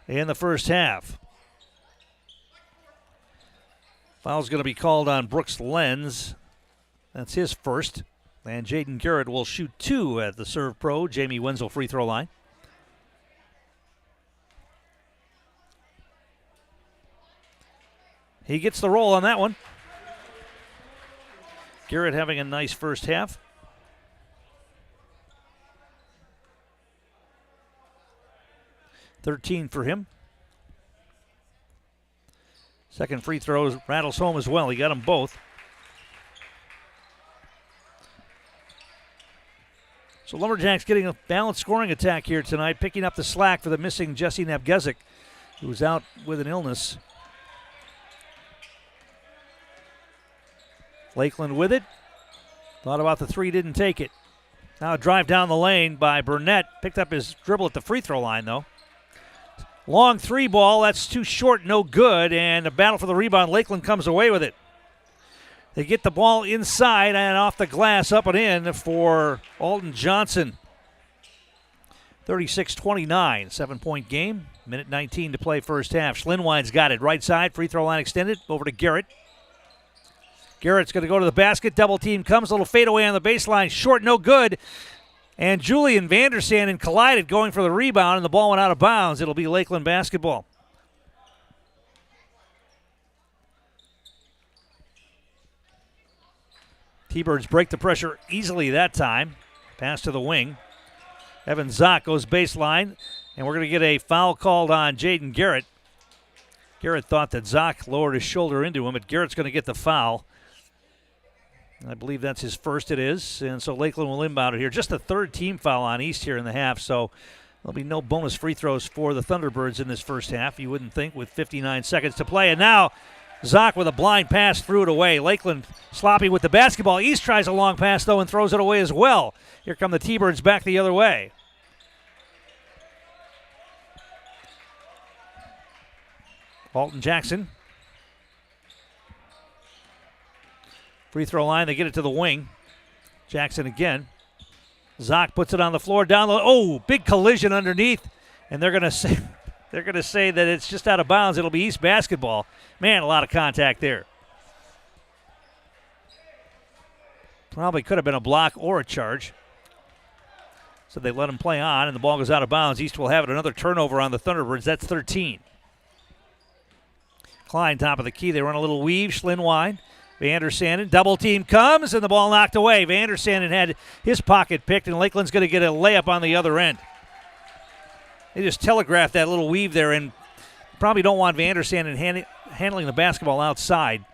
in the first half. Foul's going to be called on Brooks Lenz. That's his first. And Jaden Garrett will shoot 2 at the Serve Pro Jamie Wenzel free throw line. He gets the roll on that one. Garrett having a nice first half. $13 for him. Second free throw rattles home as well. He got them both. So Lumberjacks getting a balanced scoring attack here tonight, picking up the slack for the missing Jesse Nabgezik, who was out with an illness. Lakeland with it. Thought about the three, didn't take it. Now a drive down the lane by Burnett. Picked up his dribble at the free throw line, though. Long three ball, that's too short, no good, and a battle for the rebound. Lakeland comes away with it. They get the ball inside and off the glass, up and in for Alton Johnson. 36-29, 7-point game. Minute 19 to play first half. Schlinwine's got it. Right side, free throw line extended. Over to Garrett. Garrett's going to go to the basket. Double team comes. A little fadeaway on the baseline. Short, no good. And Julian Vandersanden collided going for the rebound, and the ball went out of bounds. It'll be Lakeland basketball. T-Birds break the pressure easily that time. Pass to the wing. Evan Zock goes baseline, and we're going to get a foul called on Jaden Garrett. Garrett thought that Zock lowered his shoulder into him, but Garrett's going to get the foul. I believe that's his first, it is. And so Lakeland will inbound it here. Just the third team foul on East here in the half, so there'll be no bonus free throws for the Thunderbirds in this first half, you wouldn't think, with 59 seconds to play. And now Zock with a blind pass threw it away. Lakeland sloppy with the basketball. East tries a long pass, though, and throws it away as well. Here come the T-Birds back the other way. Alton Jackson. Free throw line, they get it to the wing. Jackson again. Zock puts it on the floor, down low. Oh, big collision underneath. And they're going to say that it's just out of bounds. It'll be East basketball. Man, a lot of contact there. Probably could have been a block or a charge. So they let him play on, and the ball goes out of bounds. East will have it. Another turnover on the Thunderbirds. That's 13. Klein, top of the key. They run a little weave. Schlinwine. Vandersanden, double team comes, and the ball knocked away. Vandersanden had his pocket picked, and Lakeland's going to get a layup on the other end. They just telegraphed that little weave there, and probably don't want Vandersanden handling the basketball outside.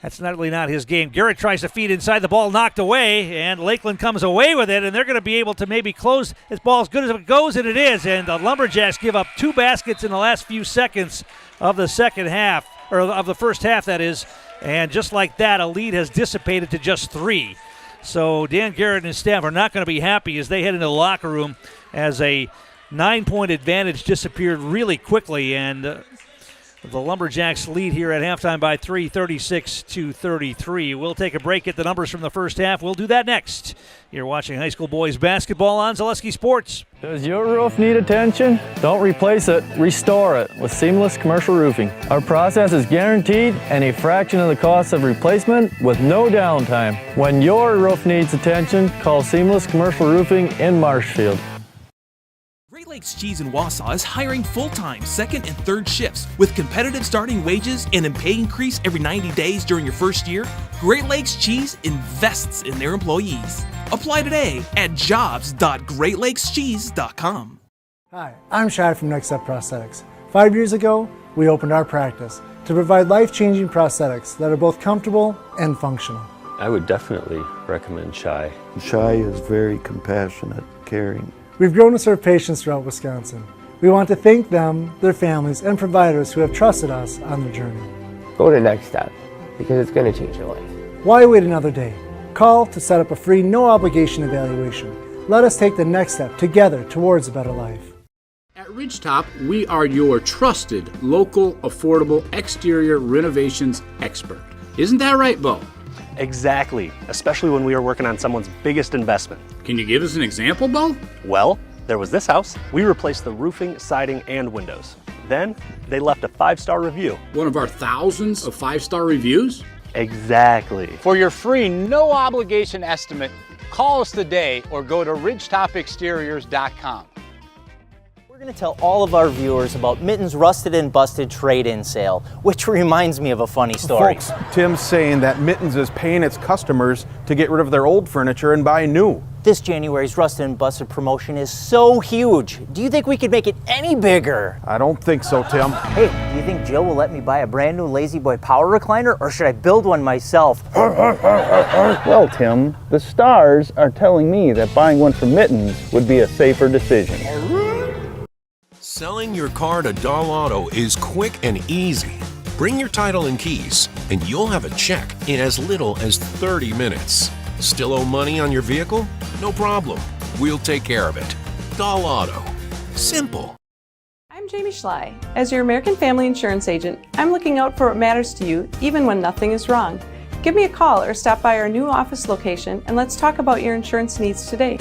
That's not his game. Garrett tries to feed inside, the ball knocked away, and Lakeland comes away with it, and they're going to be able to maybe close this ball as good as it goes, and it is. And the Lumberjacks give up 2 baskets in the last few seconds of the second half, or of the first half, that is. And just like that, a lead has dissipated to just 3. So Dan Garrett and his staff are not going to be happy as they head into the locker room as a 9-point advantage disappeared really quickly, and the Lumberjacks lead here at halftime by 3, 36-33. We'll take a break at the numbers from the first half. We'll do that next. You're watching high school boys basketball on Zaleski Sports. Does your roof need attention? Don't replace it, restore it with Seamless Commercial Roofing. Our process is guaranteed and a fraction of the cost of replacement with no downtime. When your roof needs attention, call Seamless Commercial Roofing in Marshfield. Great Lakes Cheese in Wausau is hiring full-time second and third shifts with competitive starting wages and a pay increase every 90 days during your first year. Great Lakes Cheese invests in their employees. Apply today at jobs.greatlakescheese.com. Hi, I'm Shai from Next Step Prosthetics. 5 years ago, we opened our practice to provide life-changing prosthetics that are both comfortable and functional. I would definitely recommend Shai. Shai is very compassionate, caring. We've grown to serve patients throughout Wisconsin. We want to thank them, their families, and providers who have trusted us on their journey. Go to Next Step because it's going to change your life. Why wait another day? Call to set up a free, no-obligation evaluation. Let us take the next step together towards a better life. At Ridgetop, we are your trusted, local, affordable exterior renovations expert. Isn't that right, Bo? Exactly, especially when we are working on someone's biggest investment. Can you give us an example, Bo? Well, there was this house. We replaced the roofing, siding, and windows. Then they left a 5-star review. One of our thousands of 5-star reviews? Exactly. For your free, no obligation estimate, call us today or go to ridgetopexteriors.com. We're going to tell all of our viewers about Mitten's Rusted and Busted trade-in sale, which reminds me of a funny story. Folks, Tim's saying that Mittens is paying its customers to get rid of their old furniture and buy new. This January's Rusted and Busted promotion is so huge. Do you think we could make it any bigger? I don't think so, Tim. Hey, do you think Jill will let me buy a brand new Lazy Boy power recliner, or should I build one myself? Well, Tim, the stars are telling me that buying one from Mittens would be a safer decision. Selling your car to Dahl Auto is quick and easy. Bring your title and keys, and you'll have a check in as little as 30 minutes. Still owe money on your vehicle? No problem. We'll take care of it. Dahl Auto. Simple. I'm Jamie Schley. As your American Family Insurance agent, I'm looking out for what matters to you, even when nothing is wrong. Give me a call or stop by our new office location, and let's talk about your insurance needs today.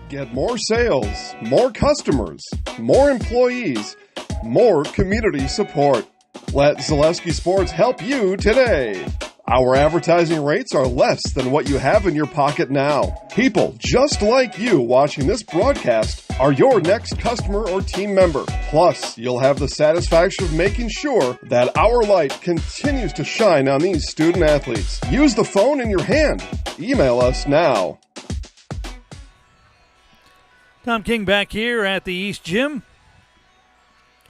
Get more sales, more customers, more employees, more community support. Let Zaleski Sports help you today. Our advertising rates are less than what you have in your pocket now. People just like you watching this broadcast are your next customer or team member. Plus, you'll have the satisfaction of making sure that our light continues to shine on these student athletes. Use the phone in your hand. Email us now. Tom King back here at the East Gym.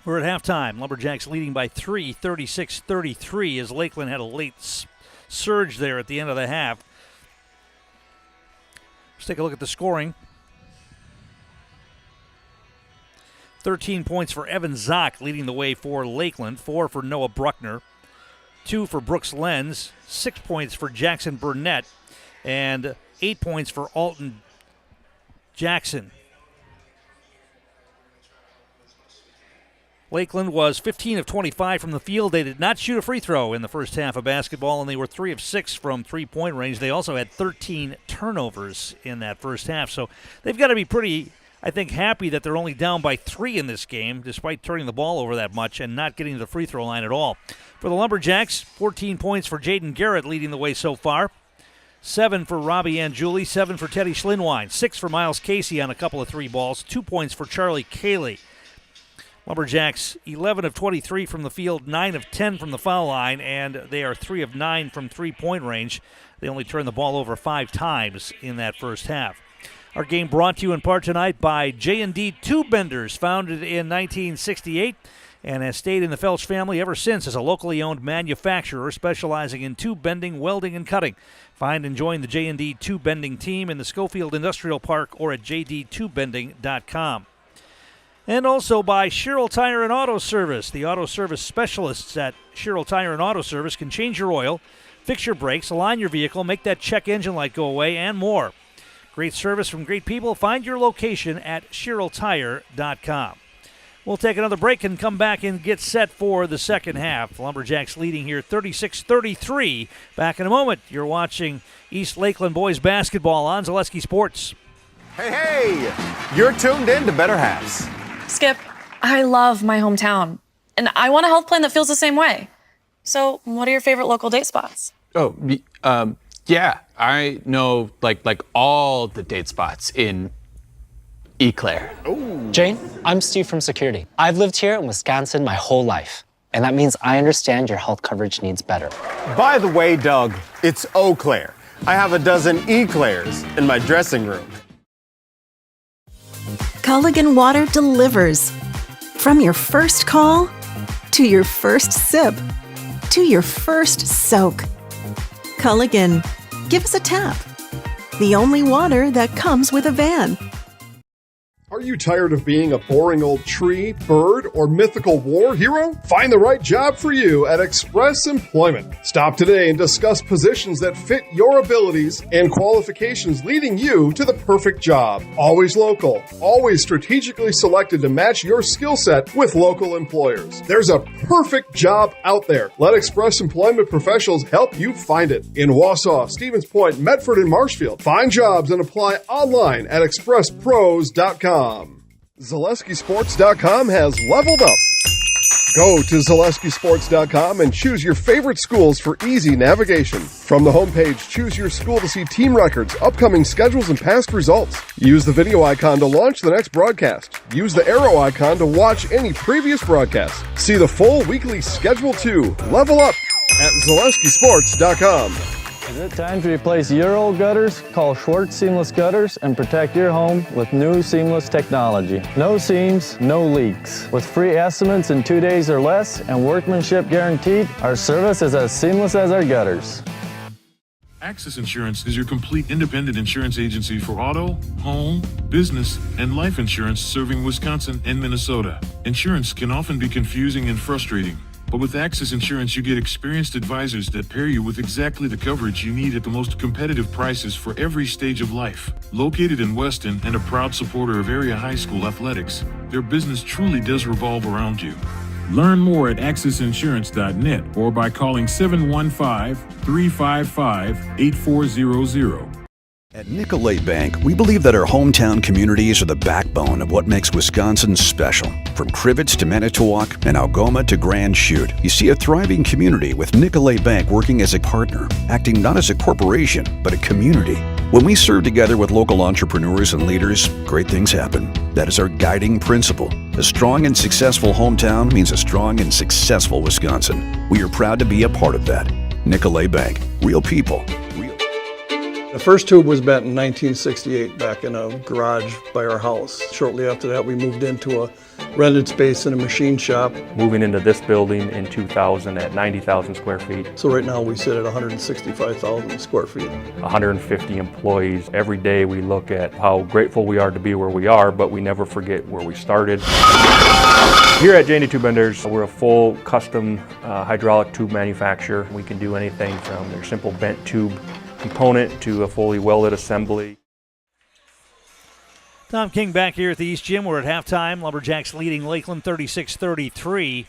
We're at halftime. Lumberjacks leading by 3, 36-33, as Lakeland had a late surge there at the end of the half. Let's take a look at the scoring. 13 points for Evan Zock, leading the way for Lakeland. 4 for Noah Bruckner. 2 for Brooks Lenz. 6 points for Jackson Burnett. And 8 points for Alton Jackson. Lakeland was 15 of 25 from the field. They did not shoot a free throw in the first half of basketball, and they were 3 of 6 from three-point range. They also had 13 turnovers in that first half. So they've got to be pretty, I think, happy that they're only down by 3 in this game, despite turning the ball over that much and not getting to the free throw line at all. For the Lumberjacks, 14 points for Jaden Garrett leading the way so far. 7 for Robbie Anjuli, 7 for Teddy Schlinwine, 6 for Miles Casey on a couple of 3 balls, 2 points for Charlie Cayley. Lumberjacks 11 of 23 from the field, 9 of 10 from the foul line, and they are 3 of 9 from three-point range. They only turned the ball over 5 times in that first half. Our game brought to you in part tonight by J&D Tube Benders, founded in 1968 and has stayed in the Felch family ever since as a locally owned manufacturer specializing in tube bending, welding, and cutting. Find and join the J&D Tube Bending team in the Schofield Industrial Park or at jdtubebending.com. And also by Sherrill Tire and Auto Service. The auto service specialists at Sherrill Tire and Auto Service can change your oil, fix your brakes, align your vehicle, make that check engine light go away, and more. Great service from great people. Find your location at SherrillTire.com. We'll take another break and come back and get set for the second half. Lumberjacks leading here 36-33. Back in a moment. You're watching East Lakeland boys basketball on Zaleski Sports. Hey, you're tuned in to Better Halves. Skip, I love my hometown, and I want a health plan that feels the same way. So, what are your favorite local date spots? Oh, yeah, I know like all the date spots in Eau Claire. Jane, I'm Steve from Security. I've lived here in Wisconsin my whole life, and that means I understand your health coverage needs better. By the way, Doug, it's Eau Claire. I have a dozen Eclairs in my dressing room. Culligan Water delivers. From your first call, to your first sip, to your first soak. Culligan, give us a tap. The only water that comes with a van. Are you tired of being a boring old tree, bird, or mythical war hero? Find the right job for you at Express Employment. Stop today and discuss positions that fit your abilities and qualifications, leading you to the perfect job. Always local, always strategically selected to match your skill set with local employers. There's a perfect job out there. Let Express Employment professionals help you find it. In Wausau, Stevens Point, Medford, and Marshfield. Find jobs and apply online at expresspros.com. ZaleskiSports.com has leveled up. Go to ZaleskiSports.com and choose your favorite schools for easy navigation. From the homepage, choose your school to see team records, upcoming schedules, and past results. Use the video icon to launch the next broadcast. Use the arrow icon to watch any previous broadcasts. See the full weekly schedule too. Level up at ZaleskiSports.com. Is it time to replace your old gutters? Call Schwartz Seamless Gutters and protect your home with new seamless technology. No seams, no leaks. With free estimates in 2 days or less and workmanship guaranteed, our service is as seamless as our gutters. Access Insurance is your complete independent insurance agency for auto, home, business, and life insurance serving Wisconsin and Minnesota. Insurance can often be confusing and frustrating. But with Access Insurance, you get experienced advisors that pair you with exactly the coverage you need at the most competitive prices for every stage of life. Located in Weston and a proud supporter of area high school athletics, their business truly does revolve around you. Learn more at accessinsurance.net or by calling 715-355-8400. At Nicolay Bank, we believe that our hometown communities are the backbone of what makes Wisconsin special. From Crivets to Manitowoc and Algoma to Grand Chute, you see a thriving community with Nicolay Bank working as a partner, acting not as a corporation, but a community. When we serve together with local entrepreneurs and leaders, great things happen. That is our guiding principle. A strong and successful hometown means a strong and successful Wisconsin. We are proud to be a part of that. Nicolay Bank. Real people. The first tube was bent in 1968 back in a garage by our house. Shortly after that, we moved into a rented space in a machine shop. Moving into this building in 2000 at 90,000 square feet. So right now we sit at 165,000 square feet. 150 employees. Every day we look at how grateful we are to be where we are, but we never forget where we started. Here at J&D Tube Benders, we're a full custom hydraulic tube manufacturer. We can do anything from their simple bent tube component to a fully welded assembly. Tom King back here at the East Gym. We're at halftime. Lumberjacks leading Lakeland 36-33.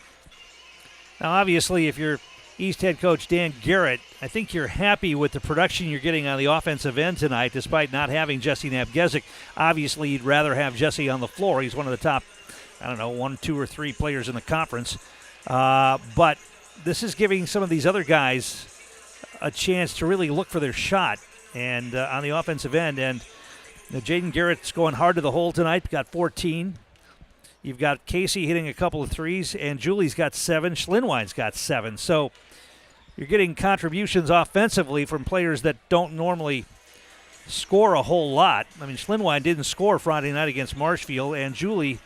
Now, obviously, if you're East head coach Dan Garrett, I think you're happy with the production you're getting on the offensive end tonight, despite not having Jesse Nabgezik. Obviously, you'd rather have Jesse on the floor. He's one of the top, 1, 2, or 3 players in the conference. But this is giving some of these other guys a chance to really look for their shot and on the offensive end. And Jaden Garrett's going hard to the hole tonight. Got 14. You've got Casey hitting a couple of threes, and Julie's got 7. Schlinwine's got 7. So you're getting contributions offensively from players that don't normally score a whole lot. I mean, Schlinwine didn't score Friday night against Marshfield, and Julie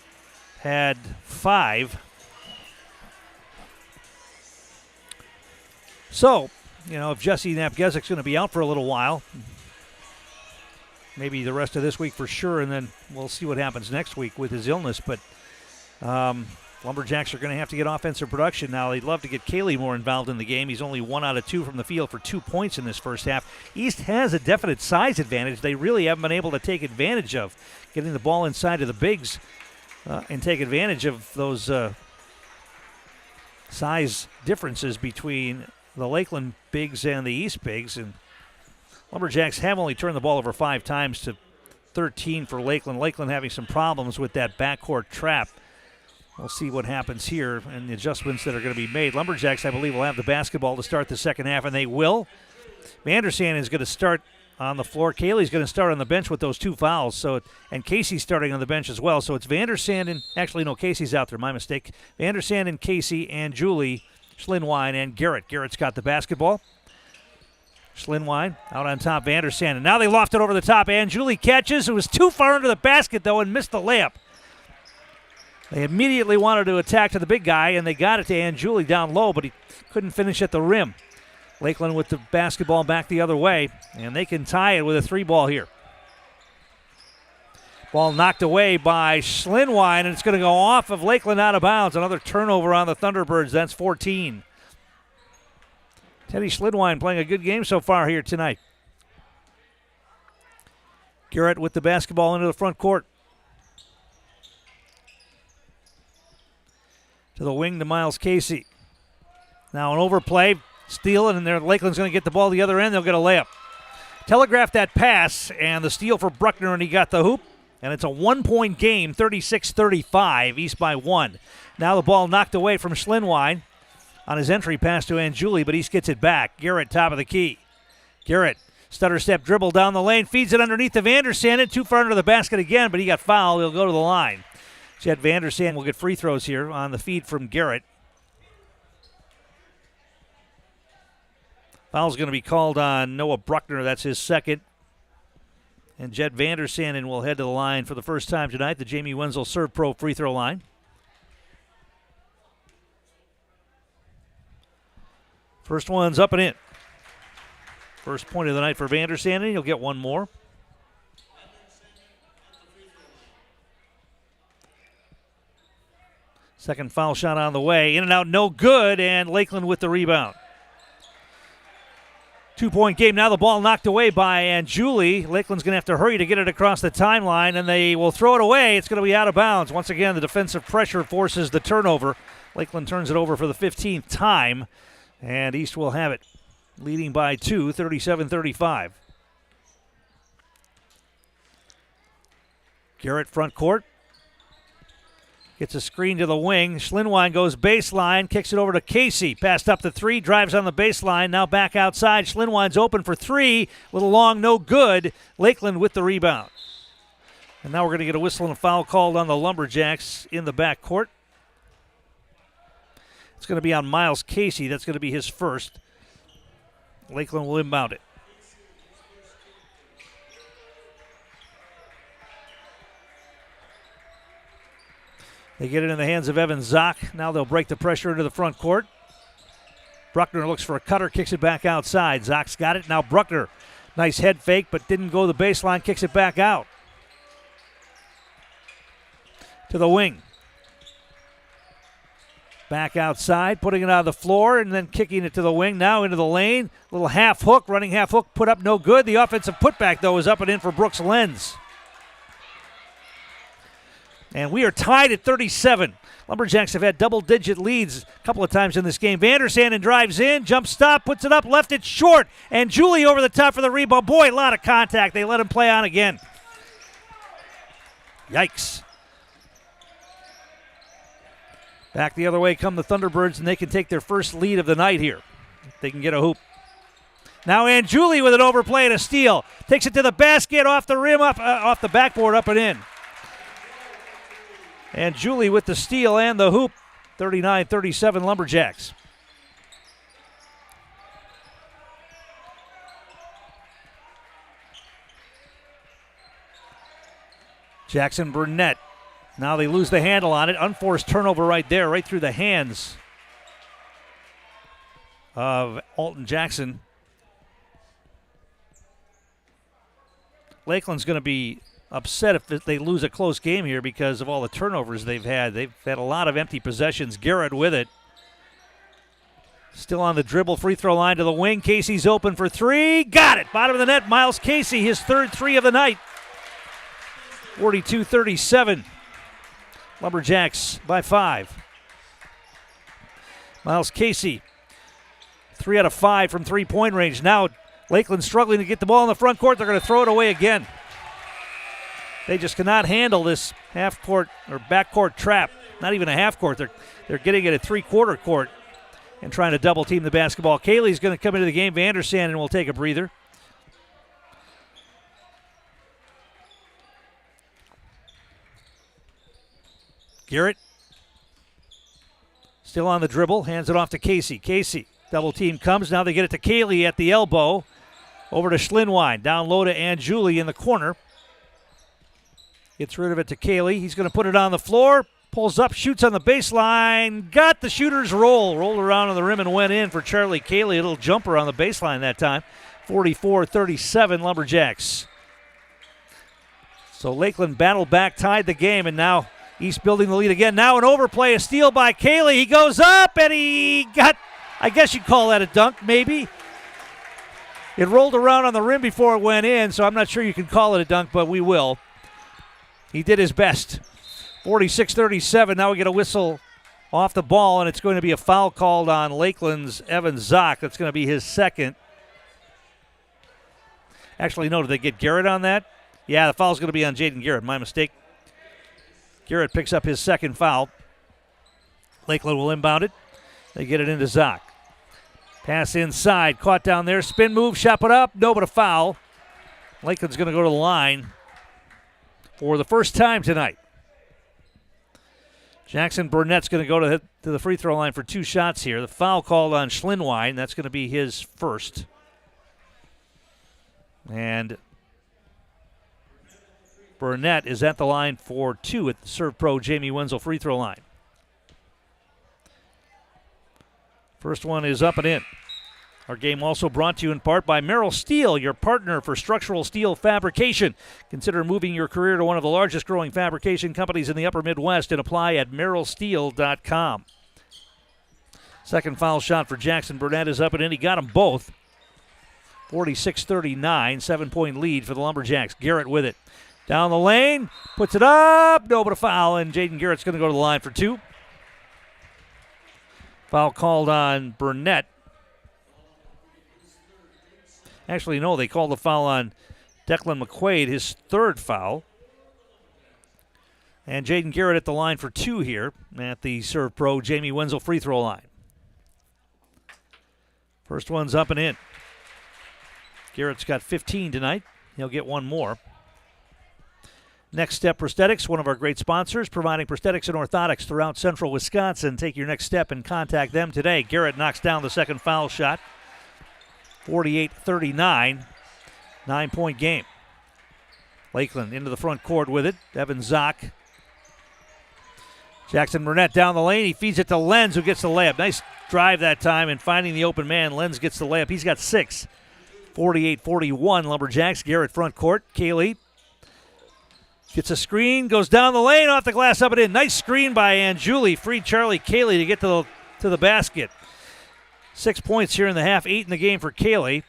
had 5. So, if Jesse Napgezik's going to be out for a little while, maybe the rest of this week for sure, and then we'll see what happens next week with his illness. But Lumberjacks are going to have to get offensive production now. They'd love to get Cayley more involved in the game. He's only 1 out of 2 from the field for 2 points in this first half. East has a definite size advantage. They really haven't been able to take advantage of getting the ball inside of the bigs and take advantage of those size differences between the Lakeland bigs and the East bigs. And Lumberjacks have only turned the ball over 5 times to 13 for Lakeland. Lakeland having some problems with that backcourt trap. We'll see what happens here and the adjustments that are going to be made. Lumberjacks, I believe, will have the basketball to start the second half, and they will. Vandersand is going to start on the floor. Cayley's going to start on the bench with those 2 fouls. And Casey's starting on the bench as well. So it's Vandersand and, actually, no, Casey's out there. My mistake. Vandersand and Casey and Julie, Schlinwine and Garrett. Garrett's got the basketball. Schlinwine out on top, Vandersand. And now they loft it over the top, and Julie catches. It was too far into the basket, though, and missed the layup. They immediately wanted to attack to the big guy, and they got it to Anjuli down low, but he couldn't finish at the rim. Lakeland with the basketball back the other way, and they can tie it with a 3-ball here. Ball knocked away by Schlinwine, and it's going to go off of Lakeland out of bounds. Another turnover on the Thunderbirds. That's 14. Teddy Schlinwine playing a good game so far here tonight. Garrett with the basketball into the front court. To the wing to Miles Casey. Now an overplay, steal it, and there Lakeland's going to get the ball the other end. They'll get a layup. Telegraphed that pass, and the steal for Bruckner, and he got the hoop. And it's a 1-point game, 36-35, East by 1. Now the ball knocked away from Schlinwine on his entry pass to Anjuli, but East gets it back. Garrett, top of the key. Garrett, stutter step dribble down the lane, feeds it underneath to Vandersand, and too far under the basket again, but he got fouled. He'll go to the line. Jed Vandersand will get free throws here on the feed from Garrett. Foul's going to be called on Noah Bruckner. That's his second. And Jed Vandersand will head to the line for the first time tonight, the Jamie Wenzel Serve Pro free throw line. First one's up and in. First point of the night for Vandersand, and he'll get one more. Second foul shot on the way. In and out, no good, and Lakeland with the rebound. 2-point game. Now the ball knocked away by Anjuli. Lakeland's going to have to hurry to get it across the timeline, and they will throw it away. It's going to be out of bounds. Once again, the defensive pressure forces the turnover. Lakeland turns it over for the 15th time, and East will have it, leading by 2, 37-35. Garrett front court. Gets a screen to the wing. Schlinwine goes baseline, kicks it over to Casey. Passed up the 3, drives on the baseline. Now back outside. Schlinwine's open for 3. Little long, no good. Lakeland with the rebound. And now we're going to get a whistle and a foul called on the Lumberjacks in the backcourt. It's going to be on Miles Casey. That's going to be his first. Lakeland will inbound it. They get it in the hands of Evan Zock. Now they'll break the pressure into the front court. Bruckner looks for a cutter, kicks it back outside. Zock's got it. Now Bruckner, nice head fake, but didn't go the baseline, kicks it back out. To the wing. Back outside, putting it on the floor, and then kicking it to the wing. Now into the lane. Little half hook, running half hook, put up no good. The offensive putback, though, is up and in for Brooks Lenz. And we are tied at 37. Lumberjacks have had double-digit leads a couple of times in this game. Vandersand drives in, jump stop, puts it up, left it short. And Julie over the top for the rebound. Boy, a lot of contact. They let him play on again. Yikes. Back the other way come the Thunderbirds, and they can take their first lead of the night here. They can get a hoop. Now Anjuli with an overplay and a steal. Takes it to the basket, off the rim, off the backboard, up and in. And Julie with the steal and the hoop, 39-37 Lumberjacks. Jackson Burnett. Now they lose the handle on it. Unforced turnover right there, right through the hands of Alton Jackson. Lakeland's going to be upset if they lose a close game here because of all the turnovers they've had. They've had a lot of empty possessions. Garrett with it. Still on the dribble, free throw line to the wing. Casey's open for three. Got it. Bottom of the net, Miles Casey, his third three of the night. 42-37. Lumberjacks by 5. Miles Casey, 3 out of 5 from three-point range. Now Lakeland struggling to get the ball in the front court. They're going to throw it away again. They just cannot handle this half-court or back-court trap. Not even a half-court. They're getting it at three-quarter court and trying to double-team the basketball. Kaylee's going to come into the game. Vandersanden will take a breather. Garrett still on the dribble. Hands it off to Casey. Casey, double-team comes. Now they get it to Kaylee at the elbow. Over to Schlinwine. Down low to Anjuli in the corner. Gets rid of it to Kaylee. He's going to put it on the floor. Pulls up, shoots on the baseline. Got the shooter's roll. Rolled around on the rim and went in for Charlie Kaylee. A little jumper on the baseline that time. 44-37 Lumberjacks. So Lakeland battled back, tied the game, and now East building the lead again. Now an overplay, a steal by Kaylee. He goes up and he got, I guess you'd call that a dunk, maybe. It rolled around on the rim before it went in, so I'm not sure you can call it a dunk, but we will. He did his best. 46-37. Now we get a whistle off the ball, and it's going to be a foul called on Lakeland's Evan Zock. That's going to be his second. Actually, no, did they get Garrett on that? Yeah, the foul's going to be on Jaden Garrett. My mistake. Garrett picks up his second foul. Lakeland will inbound it. They get it into Zock. Pass inside, caught down there. Spin move, shot it up. No, but a foul. Lakeland's going to go to the line for the first time tonight. Jackson Burnett's going to go to the free throw line for 2 shots here. The foul called on Schlinwine. That's going to be his first. And Burnett is at the line for 2 at the Serve Pro Jamie Wenzel free throw line. First one is up and in. Our game also brought to you in part by Merrill Steel, your partner for structural steel fabrication. Consider moving your career to one of the largest growing fabrication companies in the upper Midwest and apply at merrillsteel.com. Second foul shot for Jackson Burnett is up and in. He got them both. 46-39, 7-point lead for the Lumberjacks. Garrett with it. Down the lane, puts it up, no, but a foul, and Jaden Garrett's going to go to the line for 2. Foul called on Burnett. Actually, no, they called the foul on Declan McQuaid, his third foul. And Jaden Garrett at the line for 2 here at the Serve Pro Jamie Wenzel free throw line. First one's up and in. Garrett's got 15 tonight. He'll get one more. Next Step Prosthetics, one of our great sponsors, providing prosthetics and orthotics throughout central Wisconsin. Take your next step and contact them today. Garrett knocks down the second foul shot. 48-39, 9-point game. Lakeland into the front court with it. Evan Zock. Jackson Burnett down the lane. He feeds it to Lenz, who gets the layup. Nice drive that time and finding the open man. Lenz gets the layup. He's got 6. 48-41 Lumberjacks. Garrett front court. Kaylee gets a screen, goes down the lane, off the glass, up and in. Nice screen by Anjuli. Freed Charlie Kaylee to get to the basket. 6 points here in the half, 8 in the game for Kaylee.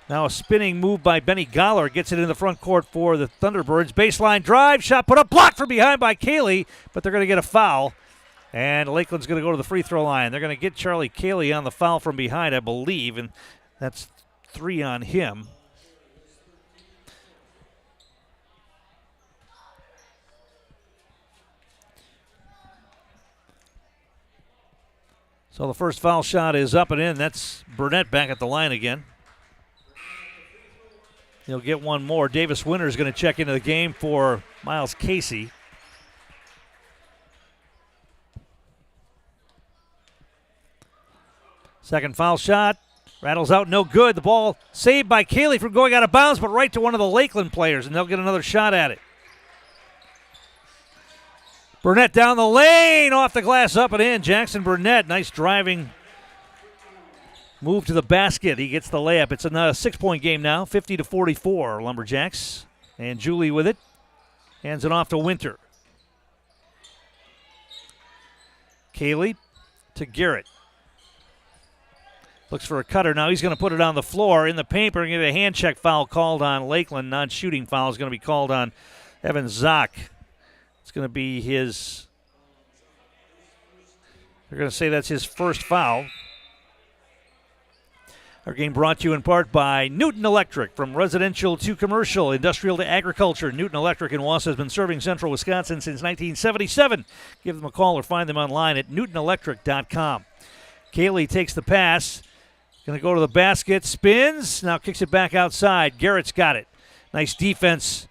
Now a spinning move by Benny Goller gets it in the front court for the Thunderbirds. Baseline drive, shot put up, blocked from behind by Kaylee, but they're going to get a foul. And Lakeland's going to go to the free throw line. They're going to get Charlie Kaylee on the foul from behind, I believe, and that's 3 on him. So the first foul shot is up and in. That's Burnett back at the line again. He'll get one more. Davis Winter is going to check into the game for Miles Casey. Second foul shot. Rattles out, no good. The ball saved by Kaylee from going out of bounds, but right to one of the Lakeland players, and they'll get another shot at it. Burnett down the lane, off the glass, up and in. Jackson Burnett, nice driving move to the basket. He gets the layup. It's a 6-point game now, 50-44, Lumberjacks. And Julie with it. Hands it off to Winter. Kaylee to Garrett. Looks for a cutter. Now he's going to put it on the floor in the paint. We're going to get a hand check foul called on Lakeland. Non-shooting foul is going to be called on Evan Zock. It's going to be his. They're going to say that's his first foul. Our game brought to you in part by Newton Electric. From residential to commercial, industrial to agriculture, Newton Electric in Wausau has been serving central Wisconsin since 1977. Give them a call or find them online at newtonelectric.com. Kaylee takes the pass. Going to go to the basket, spins, now kicks it back outside. Garrett's got it. Nice defense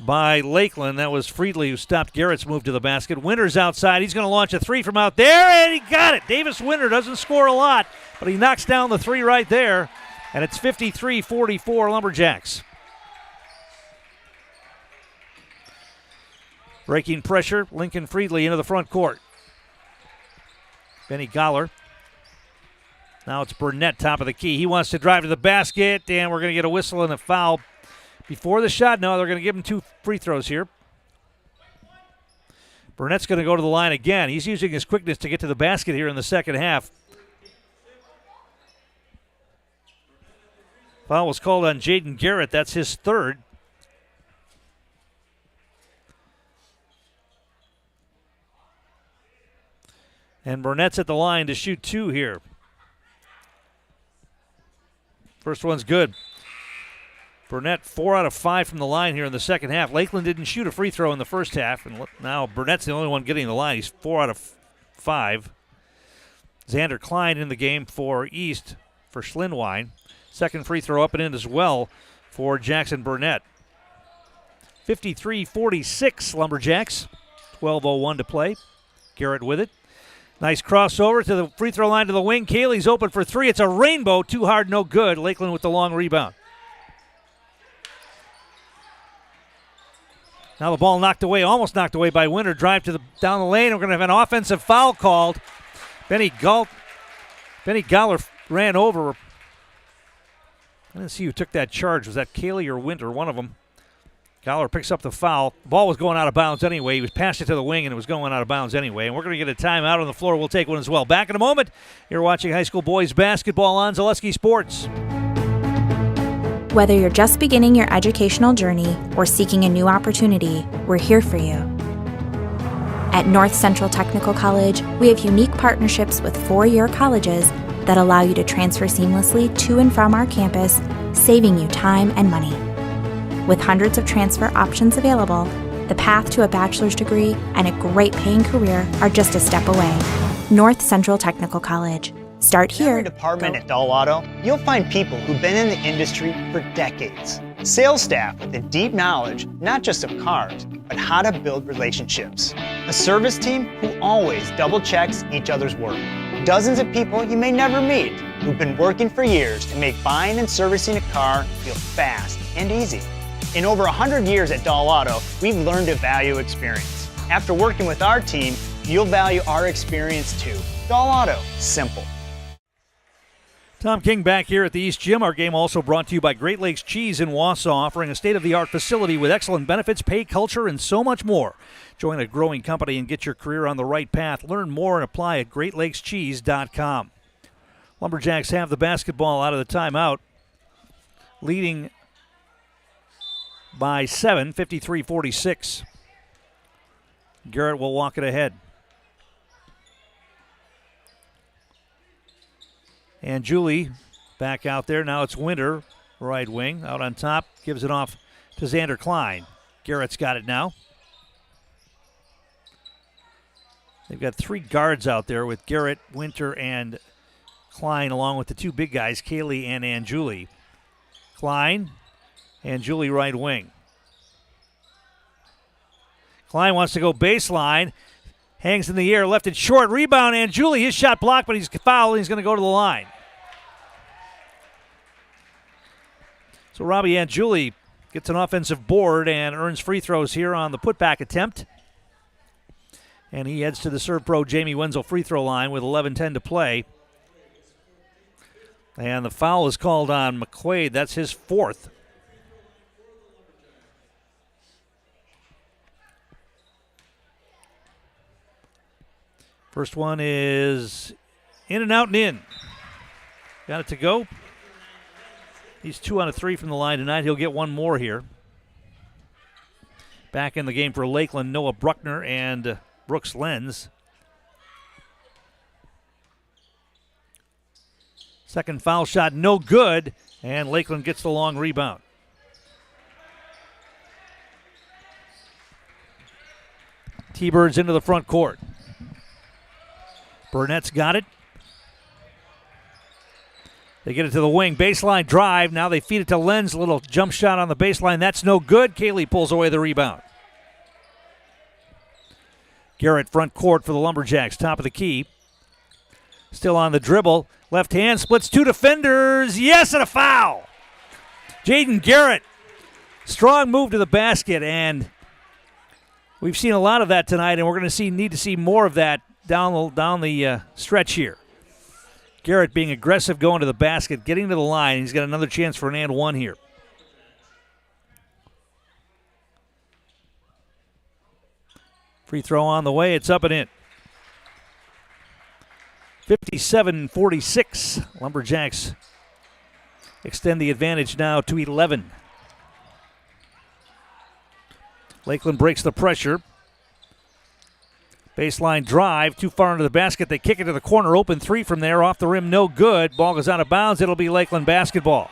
by Lakeland. That was Friedley who stopped Garrett's move to the basket. Winter's outside. He's going to launch a three from out there, and he got it. Davis Winter doesn't score a lot, but he knocks down the three right there, and it's 53-44 Lumberjacks. Breaking pressure, Lincoln Friedley into the front court. Benny Goller. Now it's Burnett, top of the key. He wants to drive to the basket, and we're going to get a whistle and a foul before the shot. No, they're going to give him 2 free throws here. Burnett's going to go to the line again. He's using his quickness to get to the basket here in the second half. Foul was called on Jaden Garrett. That's his third. And Burnett's at the line to shoot 2 here. First one's good. Burnett 4 out of 5 from the line here in the second half. Lakeland didn't shoot a free throw in the first half, and now Burnett's the only one getting the line. He's 4 out of 5. Xander Klein in the game for East for Schlinwine. Second free throw up and in as well for Jackson Burnett. 53-46 Lumberjacks. 12:01 to play. Garrett with it. Nice crossover to the free throw line to the wing. Kaylee's open for 3. It's a rainbow. Too hard, no good. Lakeland with the long rebound. Now the ball knocked away, almost knocked away by Winter. Drive to down the lane. We're going to have an offensive foul called. Benny Goller ran over. I didn't see who took that charge. Was that Kaylee or Winter? One of them. Goller picks up the foul. The ball was going out of bounds anyway. He was passed it to the wing, and it was going out of bounds anyway. And we're going to get a timeout on the floor. We'll take one as well. Back in a moment. You're watching high school boys basketball on Zaleski Sports. Whether you're just beginning your educational journey or seeking a new opportunity, we're here for you. At North Central Technical College, we have unique partnerships with 4-year colleges that allow you to transfer seamlessly to and from our campus, saving you time and money. With hundreds of transfer options available, the path to a bachelor's degree and a great paying career are just a step away. North Central Technical College. Start here. In every department at Dull Auto, you'll find people who've been in the industry for decades. Sales staff with a deep knowledge, not just of cars, but how to build relationships. A service team who always double checks each other's work. Dozens of people you may never meet who've been working for years to make buying and servicing a car feel fast and easy. In over 100 years at Dull Auto, we've learned to value experience. After working with our team, you'll value our experience too. Dull Auto, simple. Tom King back here at the East Gym. Our game also brought to you by Great Lakes Cheese in Wausau, offering a state-of-the-art facility with excellent benefits, pay culture, and so much more. Join a growing company and get your career on the right path. Learn more and apply at greatlakescheese.com. Lumberjacks have the basketball out of the timeout, leading by 7, 53-46. Garrett will walk it ahead. And Julie back out there. Now it's Winter, right wing, out on top. Gives it off to Xander Klein. Garrett's got it now. They've got 3 guards out there with Garrett, Winter, and Klein, along with the 2 big guys, Kaylee and Anjuli. Klein and Julie right wing. Klein wants to go baseline. Hangs in the air, left it short. Rebound, and Julie, his shot blocked, but he's fouled, and he's going to go to the line. So Robbie Anjuli gets an offensive board and earns free throws here on the putback attempt. And he heads to the Serve Pro Jamie Wenzel free throw line with 11:10 to play. And the foul is called on McQuaid. That's his fourth. First one is in and out and in. Got it to go. He's 2 out of 3 from the line tonight. He'll get one more here. Back in the game for Lakeland, Noah Bruckner and Brooks Lenz. Second foul shot, no good, and Lakeland gets the long rebound. T-Birds into the front court. Burnett's got it. They get it to the wing. Baseline drive. Now they feed it to Lenz. A little jump shot on the baseline. That's no good. Kaylee pulls away the rebound. Garrett front court for the Lumberjacks. Top of the key. Still on the dribble. Left hand splits 2 defenders. Yes, and a foul. Jaden Garrett. Strong move to the basket, and we've seen a lot of that tonight, and we're going to need to see more of that down the stretch here. Garrett being aggressive, going to the basket, getting to the line. He's got another chance for an and one here. Free throw on the way. It's up and in. 57-46. Lumberjacks extend the advantage now to 11. Lakeland breaks the pressure. Baseline drive, too far into the basket. They kick it to the corner. Open three from there. Off the rim, no good. Ball goes out of bounds. It'll be Lakeland basketball.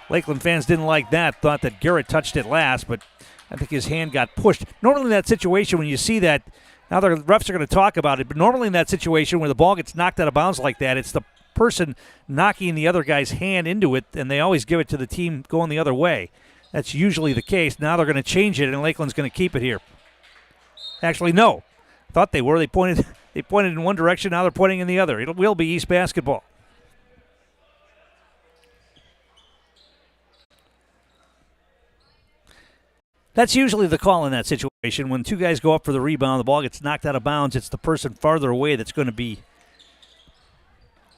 Lakeland fans didn't like that. Thought that Garrett touched it last, but I think his hand got pushed. Normally in that situation, when you see that, now the refs are going to talk about it, but normally in that situation where the ball gets knocked out of bounds like that, it's the person knocking the other guy's hand into it, and they always give it to the team going the other way. That's usually the case. Now they're going to change it, and Lakeland's going to keep it here. Actually, no. Thought they were. They pointed in one direction. Now they're pointing in the other. It will be East basketball. That's usually the call in that situation. When two guys go up for the rebound, the ball gets knocked out of bounds. It's the person farther away that's going to be,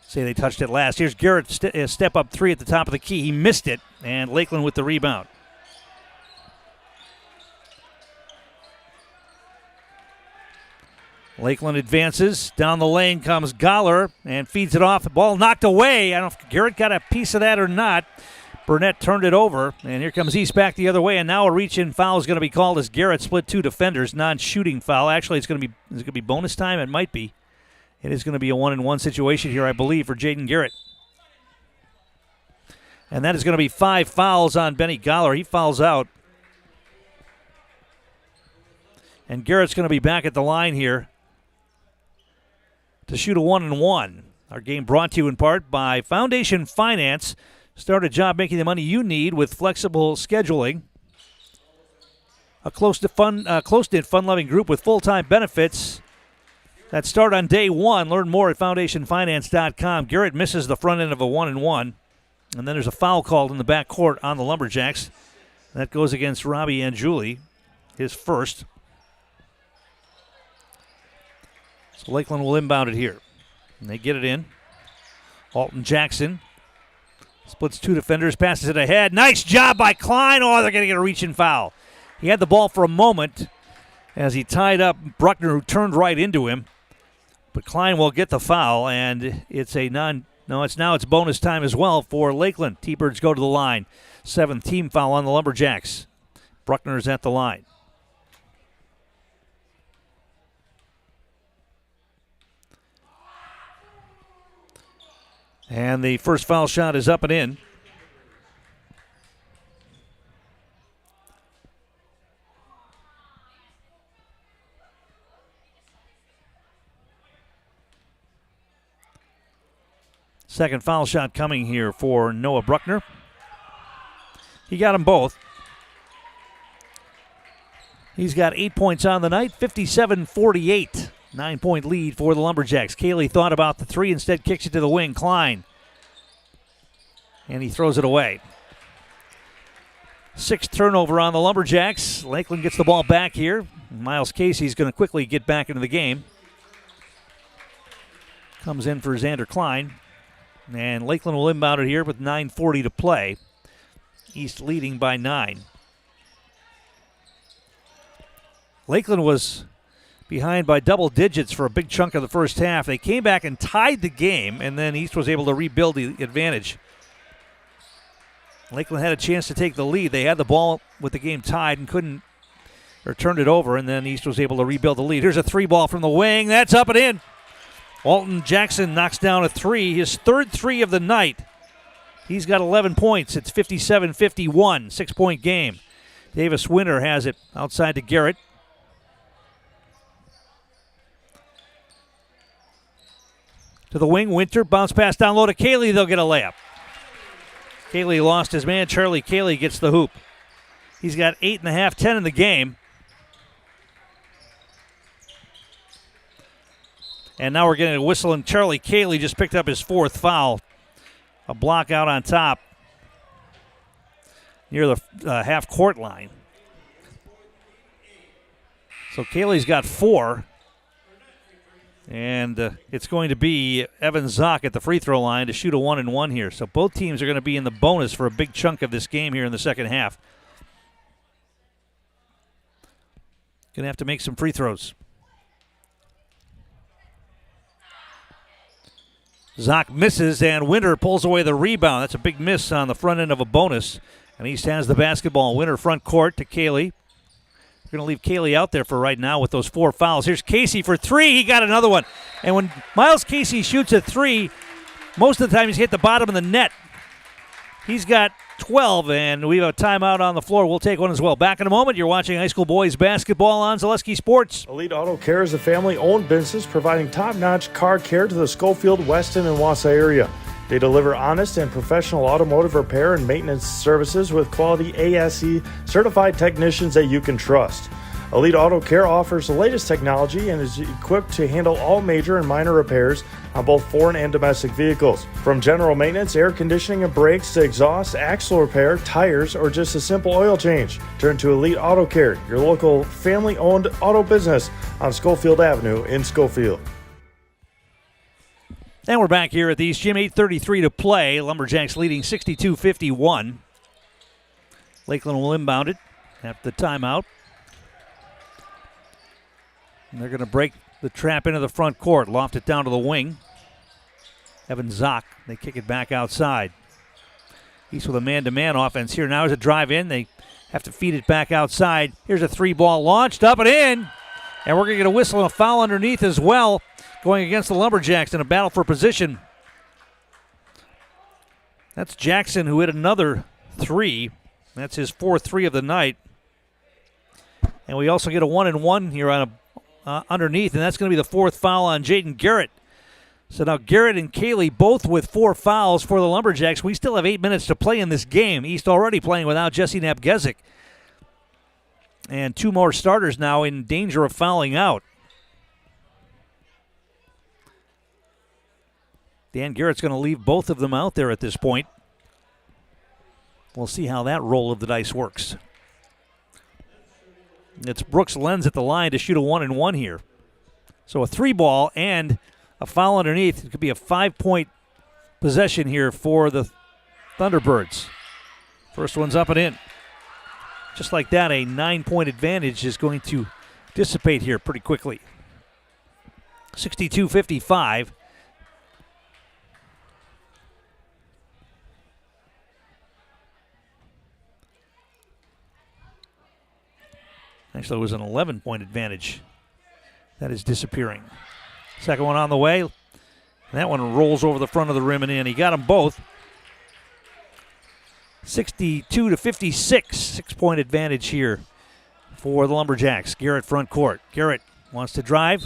say they touched it last. Here's Garrett, step up three at the top of the key. He missed it, and Lakeland with the rebound. Lakeland advances. Down the lane comes Goller and feeds it off. The ball knocked away. I don't know if Garrett got a piece of that or not. Burnett turned it over, and here comes East back the other way, and now a reach-in foul is going to be called as Garrett split two defenders. Non-shooting foul. Actually, is it going to be bonus time? It might be. It is going to be a 1-and-1 situation here, I believe, for Jaden Garrett. And that is going to be 5 fouls on Benny Goller. He fouls out. And Garrett's going to be back at the line here to shoot a 1-and-1. Our game brought to you in part by Foundation Finance. Start a job making the money you need with flexible scheduling. A close-knit, fun-loving group with full-time benefits that start on day one. Learn more at foundationfinance.com. Garrett misses the front end of a 1-and-1. And then there's a foul called in the back court on the Lumberjacks. That goes against Robbie Anjuli, his first. So Lakeland will inbound it here. And they get it in. Alton Jackson splits two defenders, passes it ahead. Nice job by Klein. Oh, they're going to get a reach-in foul. He had the ball for a moment as he tied up Bruckner, who turned right into him. But Klein will get the foul, and it's it's bonus time as well for Lakeland. T-Birds go to the line. 7th team foul on the Lumberjacks. Bruckner is at the line. And the first foul shot is up and in. Second foul shot coming here for Noah Bruckner. He got them both. He's got 8 points on the night, 57-48. 9-point lead for the Lumberjacks. Cayley thought about the three, instead kicks it to the wing. Klein. And he throws it away. 6th turnover on the Lumberjacks. Lakeland gets the ball back here. Miles Casey's going to quickly get back into the game. Comes in for Xander Klein. And Lakeland will inbound it here with 9:40 to play. East leading by 9. Lakeland was behind by double digits for a big chunk of the first half. They came back and tied the game, and then East was able to rebuild the advantage. Lakeland had a chance to take the lead. They had the ball with the game tied and turned it over, and then East was able to rebuild the lead. Here's a 3-ball from the wing. That's up and in. Alton Jackson knocks down a 3, his third 3 of the night. He's got 11 points. It's 57-51, 6-point game. Davis Winter has it outside to Garrett. To the wing, Winter, bounce pass down low to Cayley. They'll get a layup. Cayley lost his man. Charlie Cayley gets the hoop. He's got 8.5, 10 in the game. And now we're getting a whistle, and Charlie Cayley just picked up his 4th foul. A block out on top near the half-court line. So Cayley's got 4. And it's going to be Evan Zock at the free throw line to shoot a 1-and-1 here. So both teams are going to be in the bonus for a big chunk of this game here in the second half. Going to have to make some free throws. Zock misses, and Winter pulls away the rebound. That's a big miss on the front end of a bonus. And East has the basketball. Winter front court to Cayley. We're going to leave Cayley out there for right now with those 4 fouls. Here's Casey for 3. He got another one. And when Miles Casey shoots a 3, most of the time he's hit the bottom of the net. He's got 12, and we have a timeout on the floor. We'll take one as well. Back in a moment. You're watching high school boys basketball on Zaleski Sports. Elite Auto Care is a family-owned business providing top-notch car care to the Schofield, Weston, and Wausau area. They deliver honest and professional automotive repair and maintenance services with quality ASE certified technicians that you can trust. Elite Auto Care offers the latest technology and is equipped to handle all major and minor repairs on both foreign and domestic vehicles. From general maintenance, air conditioning and brakes to exhaust, axle repair, tires, or just a simple oil change. Turn to Elite Auto Care, your local family-owned auto business on Schofield Avenue in Schofield. And we're back here at the East Gym, 8:33 to play. Lumberjacks leading 62-51. Lakeland will inbound it after the timeout. And they're going to break the trap into the front court, loft it down to the wing. Evan Zock, they kick it back outside. East with a man-to-man offense here. Now there's a drive in. They have to feed it back outside. Here's a 3-ball launched up and in. And we're going to get a whistle and a foul underneath as well, going against the Lumberjacks in a battle for position. That's Jackson, who hit another 3. That's his 4th 3 of the night. And we also get a 1-and-1 here on underneath, and that's going to be the 4th foul on Jaden Garrett. So now Garrett and Cayley both with 4 fouls for the Lumberjacks. We still have 8 minutes to play in this game. East already playing without Jesse Napgezik. And 2 more starters now in danger of fouling out. Dan Garrett's going to leave both of them out there at this point. We'll see how that roll of the dice works. It's Brooks Lenz at the line to shoot a 1-and-1 here. So a 3-ball and a foul underneath. It could be a 5-point possession here for the Thunderbirds. First one's up and in. Just like that, a 9-point advantage is going to dissipate here pretty quickly. 62-55. Actually, it was an 11-point advantage. That is disappearing. Second one on the way. And that one rolls over the front of the rim and in. He got them both. 62-56. 6-point advantage here for the Lumberjacks. Garrett front court. Garrett wants to drive.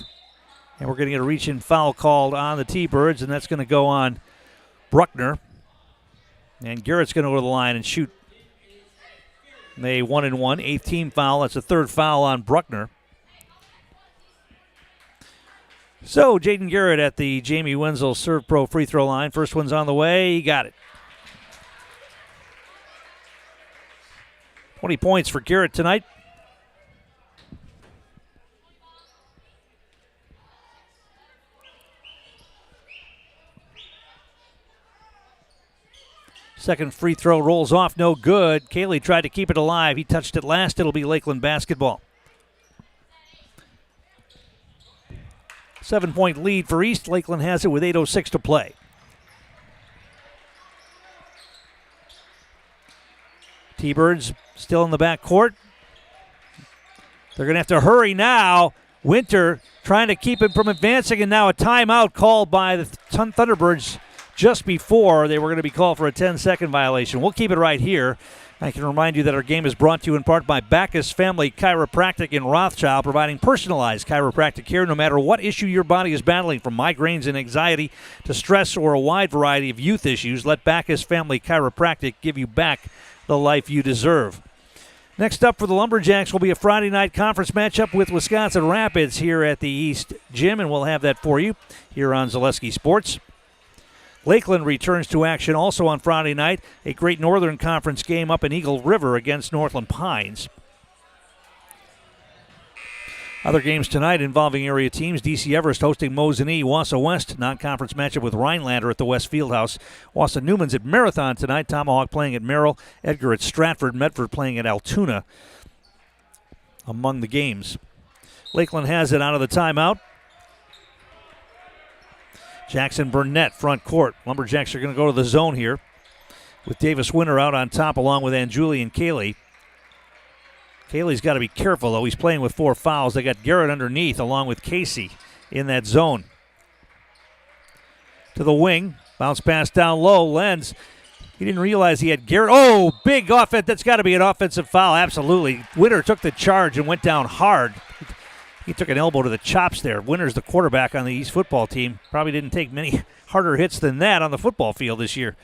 And we're going to get a reach-in foul called on the T-Birds, and that's going to go on Bruckner. And Garrett's going to go to the line and shoot a 1-and-1, 8th team foul. That's the 3rd foul on Bruckner. So Jaden Garrett at the Jamie Wenzel Serve Pro free throw line. First one's on the way. He got it. 20 points for Garrett tonight. Second free throw rolls off, no good. Cayley tried to keep it alive. He touched it last. It'll be Lakeland basketball. 7-point lead for East. Lakeland has it with 8:06 to play. T-Birds still in the back court. They're going to have to hurry now. Winter trying to keep him from advancing, and now a timeout called by the Thunderbirds just before they were going to be called for a 10-second violation. We'll keep it right here. I can remind you that our game is brought to you in part by Backus Family Chiropractic in Rothschild, providing personalized chiropractic care no matter what issue your body is battling, from migraines and anxiety to stress or a wide variety of youth issues. Let Backus Family Chiropractic give you back the life you deserve. Next up for the Lumberjacks will be a Friday night conference matchup with Wisconsin Rapids here at the East Gym, and we'll have that for you here on Zaleski Sports. Lakeland returns to action also on Friday night, a Great Northern Conference game up in Eagle River against Northland Pines. Other games tonight involving area teams. DC Everest hosting Mosinee. Wausau West non-conference matchup with Rhinelander at the West Fieldhouse. Wausau Newman's at Marathon tonight. Tomahawk playing at Merrill. Edgar at Stratford. Medford playing at Altoona among the games. Lakeland has it out of the timeout. Jackson Burnett front court. Lumberjacks are going to go to the zone here with Davis Winter out on top along with Anjuli and Cayley. Cayley's got to be careful, though. He's playing with 4 fouls. They got Garrett underneath along with Casey in that zone. To the wing. Bounce pass down low. Lenz. He didn't realize he had Garrett. Oh, big offense. That's got to be an offensive foul. Absolutely. Winter took the charge and went down hard. He took an elbow to the chops there. Winter's the quarterback on the East football team. Probably didn't take many harder hits than that on the football field this year.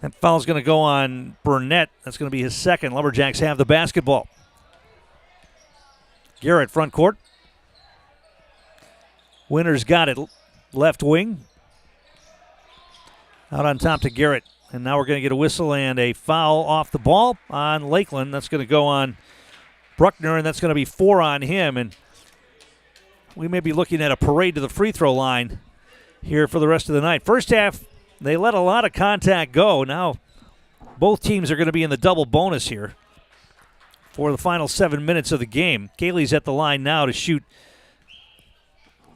That foul's going to go on Burnett. That's going to be his second. Lumberjacks have the basketball. Garrett front court. Winter's got it left wing. Out on top to Garrett. And now we're going to get a whistle and a foul off the ball on Lakeland. That's going to go on Bruckner, and that's going to be 4 on him. And we may be looking at a parade to the free throw line here for the rest of the night. First half, they let a lot of contact go. Now both teams are going to be in the double bonus here for the final 7 minutes of the game. Cayley's at the line now to shoot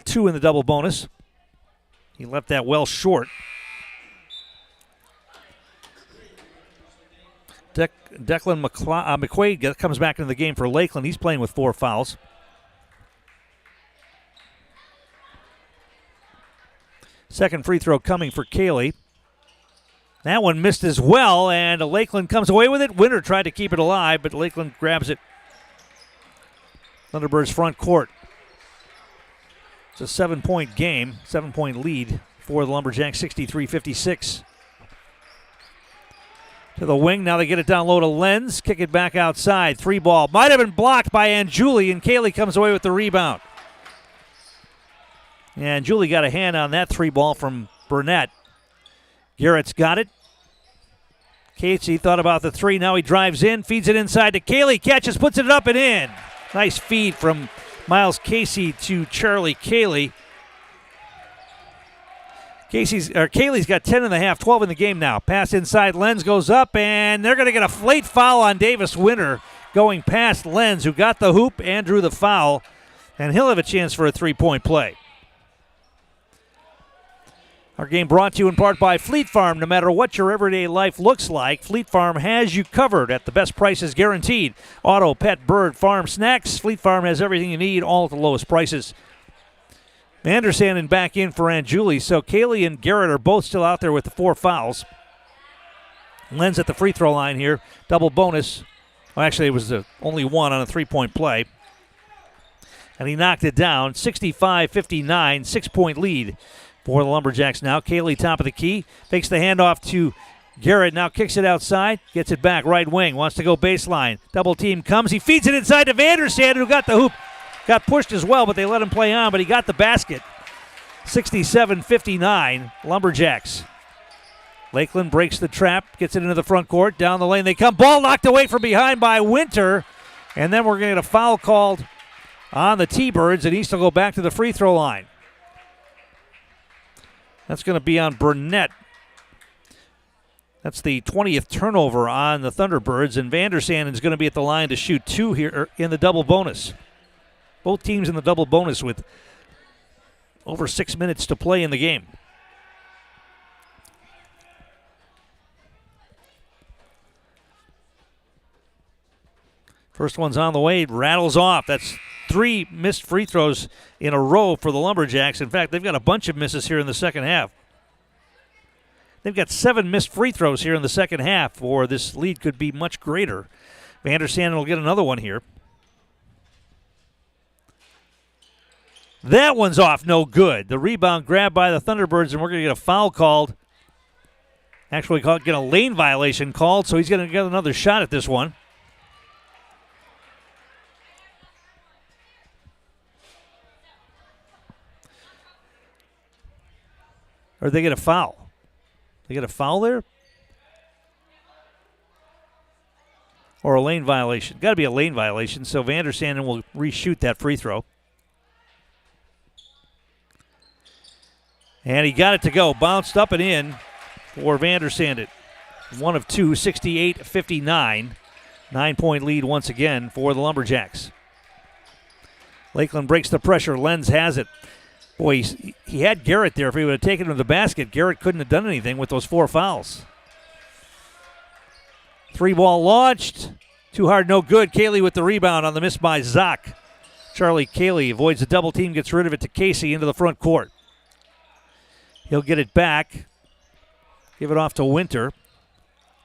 2 in the double bonus. He left that well short. Declan McQuaid comes back into the game for Lakeland. He's playing with 4 fouls. Second free throw coming for Cayley. That one missed as well, and Lakeland comes away with it. Winter tried to keep it alive, but Lakeland grabs it. Thunderbirds front court. It's a 7-point game, 7-point lead for the Lumberjacks, 63-56. To the wing, now they get it down low to Lenz. Kick it back outside. 3 ball. Might have been blocked by Anjuli, and Cayley comes away with the rebound. And Julie got a hand on that 3 ball from Burnett. Garrett's got it. Casey thought about the 3. Now he drives in, feeds it inside to Cayley. Catches, puts it up and in. Nice feed from Miles Casey to Charlie Cayley. Cayley's got 10 in the half, 12 in the game now. Pass inside, Lenz goes up, and they're going to get a late foul on Davis Winter going past Lenz, who got the hoop and drew the foul, and he'll have a chance for a 3-point play. Our game brought to you in part by Fleet Farm. No matter what your everyday life looks like, Fleet Farm has you covered at the best prices guaranteed. Auto, pet, bird, farm, snacks. Fleet Farm has everything you need, all at the lowest prices. Anderson back in for Anjuli. So Cayley and Garrett are both still out there with the 4 fouls. Lenz at the free throw line here. Double bonus. Well, actually, it was only 1 on a 3-point play. And he knocked it down. 65-59, 6-point lead for the Lumberjacks now. Cayley top of the key. Fakes the handoff to Garrett. Now kicks it outside. Gets it back right wing. Wants to go baseline. Double team comes. He feeds it inside to Vandersand, who got the hoop. Got pushed as well, but they let him play on, but he got the basket. 67-59, Lumberjacks. Lakeland breaks the trap, gets it into the front court. Down the lane they come. Ball knocked away from behind by Winter. And then we're going to get a foul called on the T-Birds, and East will go back to the free throw line. That's going to be on Burnett. That's the 20th turnover on the Thunderbirds, and Vandersanden's going to be at the line to shoot 2 here in the double bonus. Both teams in the double bonus with over 6 minutes to play in the game. First one's on the way, rattles off. That's 3 missed free throws in a row for the Lumberjacks. In fact, they've got a bunch of misses here in the second half. They've got 7 missed free throws here in the second half, or this lead could be much greater. Vandersanden will get another one here. That one's off, no good. The rebound grabbed by the Thunderbirds, and we're going to get a foul called. Actually, get a lane violation called, so he's going to get another shot at this one. Or they get a foul. They get a foul there? Or a lane violation. Got to be a lane violation, so Vandersanden will reshoot that free throw. And he got it to go. Bounced up and in for Vandersanden. 1 of 2, 68-59. 9-point lead once again for the Lumberjacks. Lakeland breaks the pressure. Lenz has it. Boy, he had Garrett there. If he would have taken him to the basket, Garrett couldn't have done anything with those 4 fouls. 3-ball launched. Too hard, no good. Cayley with the rebound on the miss by Zock. Charlie Cayley avoids the double team, gets rid of it to Casey into the front court. He'll get it back. Give it off to Winter.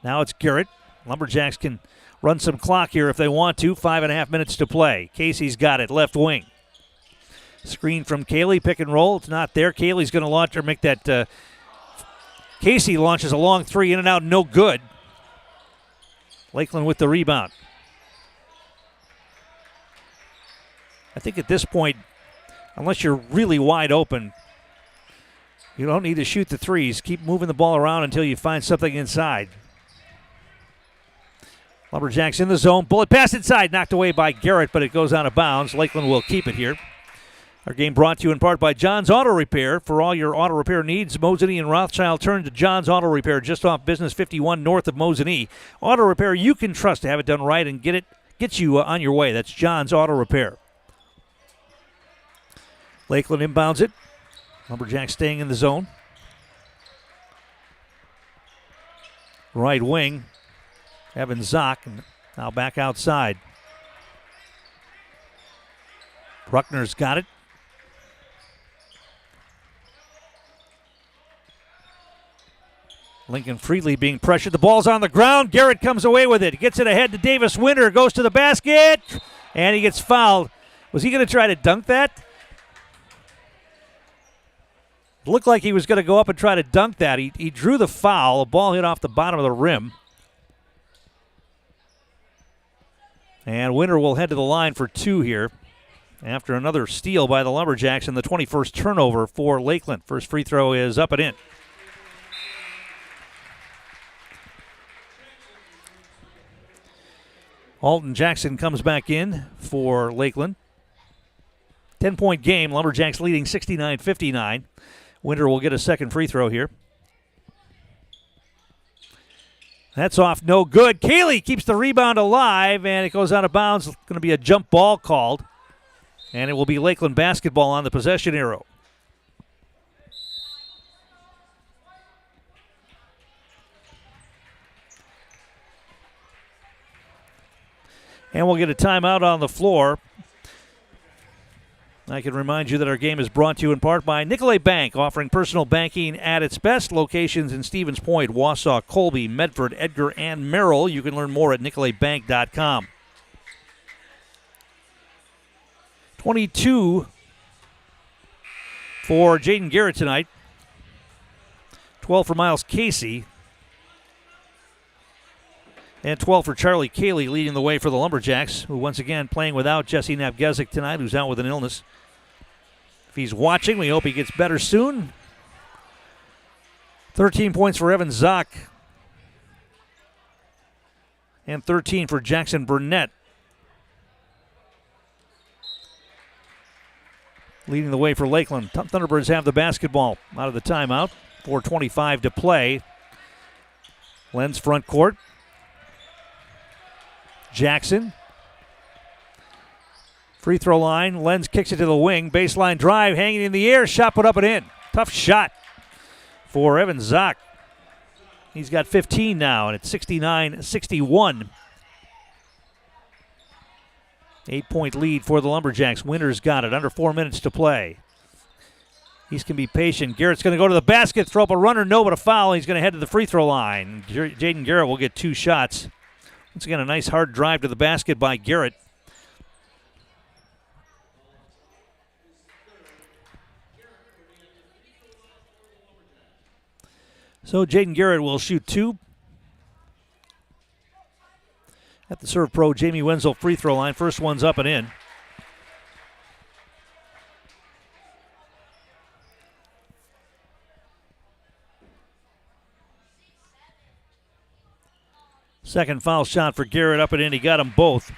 Now it's Garrett. Lumberjacks can run some clock here if they want to. 5.5 minutes to play. Casey's got it, left wing. Screen from Cayley, pick and roll. It's not there. Cayley's going to launch or make that. Casey launches a long 3 in and out, no good. Lakeland with the rebound. I think at this point, unless you're really wide open, you don't need to shoot the threes. Keep moving the ball around until you find something inside. Lumberjacks in the zone. Bullet pass inside, knocked away by Garrett, but it goes out of bounds. Lakeland will keep it here. Our game brought to you in part by John's Auto Repair. For all your auto repair needs, Mosinee and Rothschild turn to John's Auto Repair just off Business 51 north of Mosinee. Auto repair you can trust to have it done right and get you on your way. That's John's Auto Repair. Lakeland inbounds it. Lumberjacks staying in the zone. Right wing, Evan Zock, and now back outside. Bruckner's got it. Lincoln Freely being pressured. The ball's on the ground. Garrett comes away with it. Gets it ahead to Davis Winter. Goes to the basket. And he gets fouled. Was he going to try to dunk that? It looked like he was going to go up and try to dunk that. He drew the foul. The ball hit off the bottom of the rim. And Winter will head to the line for 2 here after another steal by the Lumberjacks and the 21st turnover for Lakeland. First free throw is up and in. Alton Jackson comes back in for Lakeland. 10-point game. Lumberjacks leading 69-59. Winter will get a second free throw here. That's off, no good. Cayley keeps the rebound alive, and it goes out of bounds. It's going to be a jump ball called, and it will be Lakeland basketball on the possession arrow. And we'll get a timeout on the floor. I can remind you that our game is brought to you in part by Nicolay Bank, offering personal banking at its best. Locations in Stevens Point, Wausau, Colby, Medford, Edgar, and Merrill. You can learn more at nicolaybank.com. 22 for Jaden Garrett tonight. 12 for Miles Casey. And 12 for Charlie Cayley, leading the way for the Lumberjacks, who once again playing without Jesse Nabgezik tonight, who's out with an illness. If he's watching, we hope he gets better soon. 13 points for Evan Zock. And 13 for Jackson Burnett. Leading the way for Lakeland. Thunderbirds have the basketball out of the timeout. 4:25 to play. Lenz front court. Jackson. Free throw line. Lenz kicks it to the wing. Baseline drive, hanging in the air. Shot put up and in. Tough shot for Evan Zock. He's got 15 now, and it's 69-61. 8-point lead for the Lumberjacks. Winters got it. Under 4 minutes to play. East can be patient. Garrett's going to go to the basket, throw up a runner, no, but a foul. He's going to head to the free throw line. Jaden Garrett will get 2 shots. Once again, a nice hard drive to the basket by Garrett. So Jaden Garrett will shoot 2. At the serve pro, Jamie Wenzel free throw line. First one's up and in. Second foul shot for Garrett, up and in. He got them both.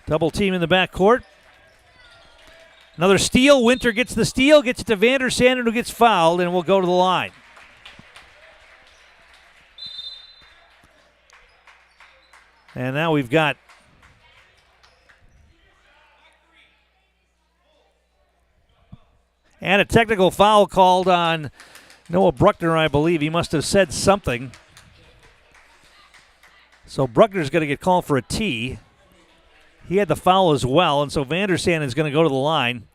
Double team in the backcourt. Another steal. Winter gets the steal, gets it to Vander Sanden, who gets fouled, and will go to the line. And now we've got a technical foul called on Noah Bruckner, I believe. He must have said something. So Bruckner's going to get called for a tee. He had the foul as well, and so Vander Sanden is going to go to the line.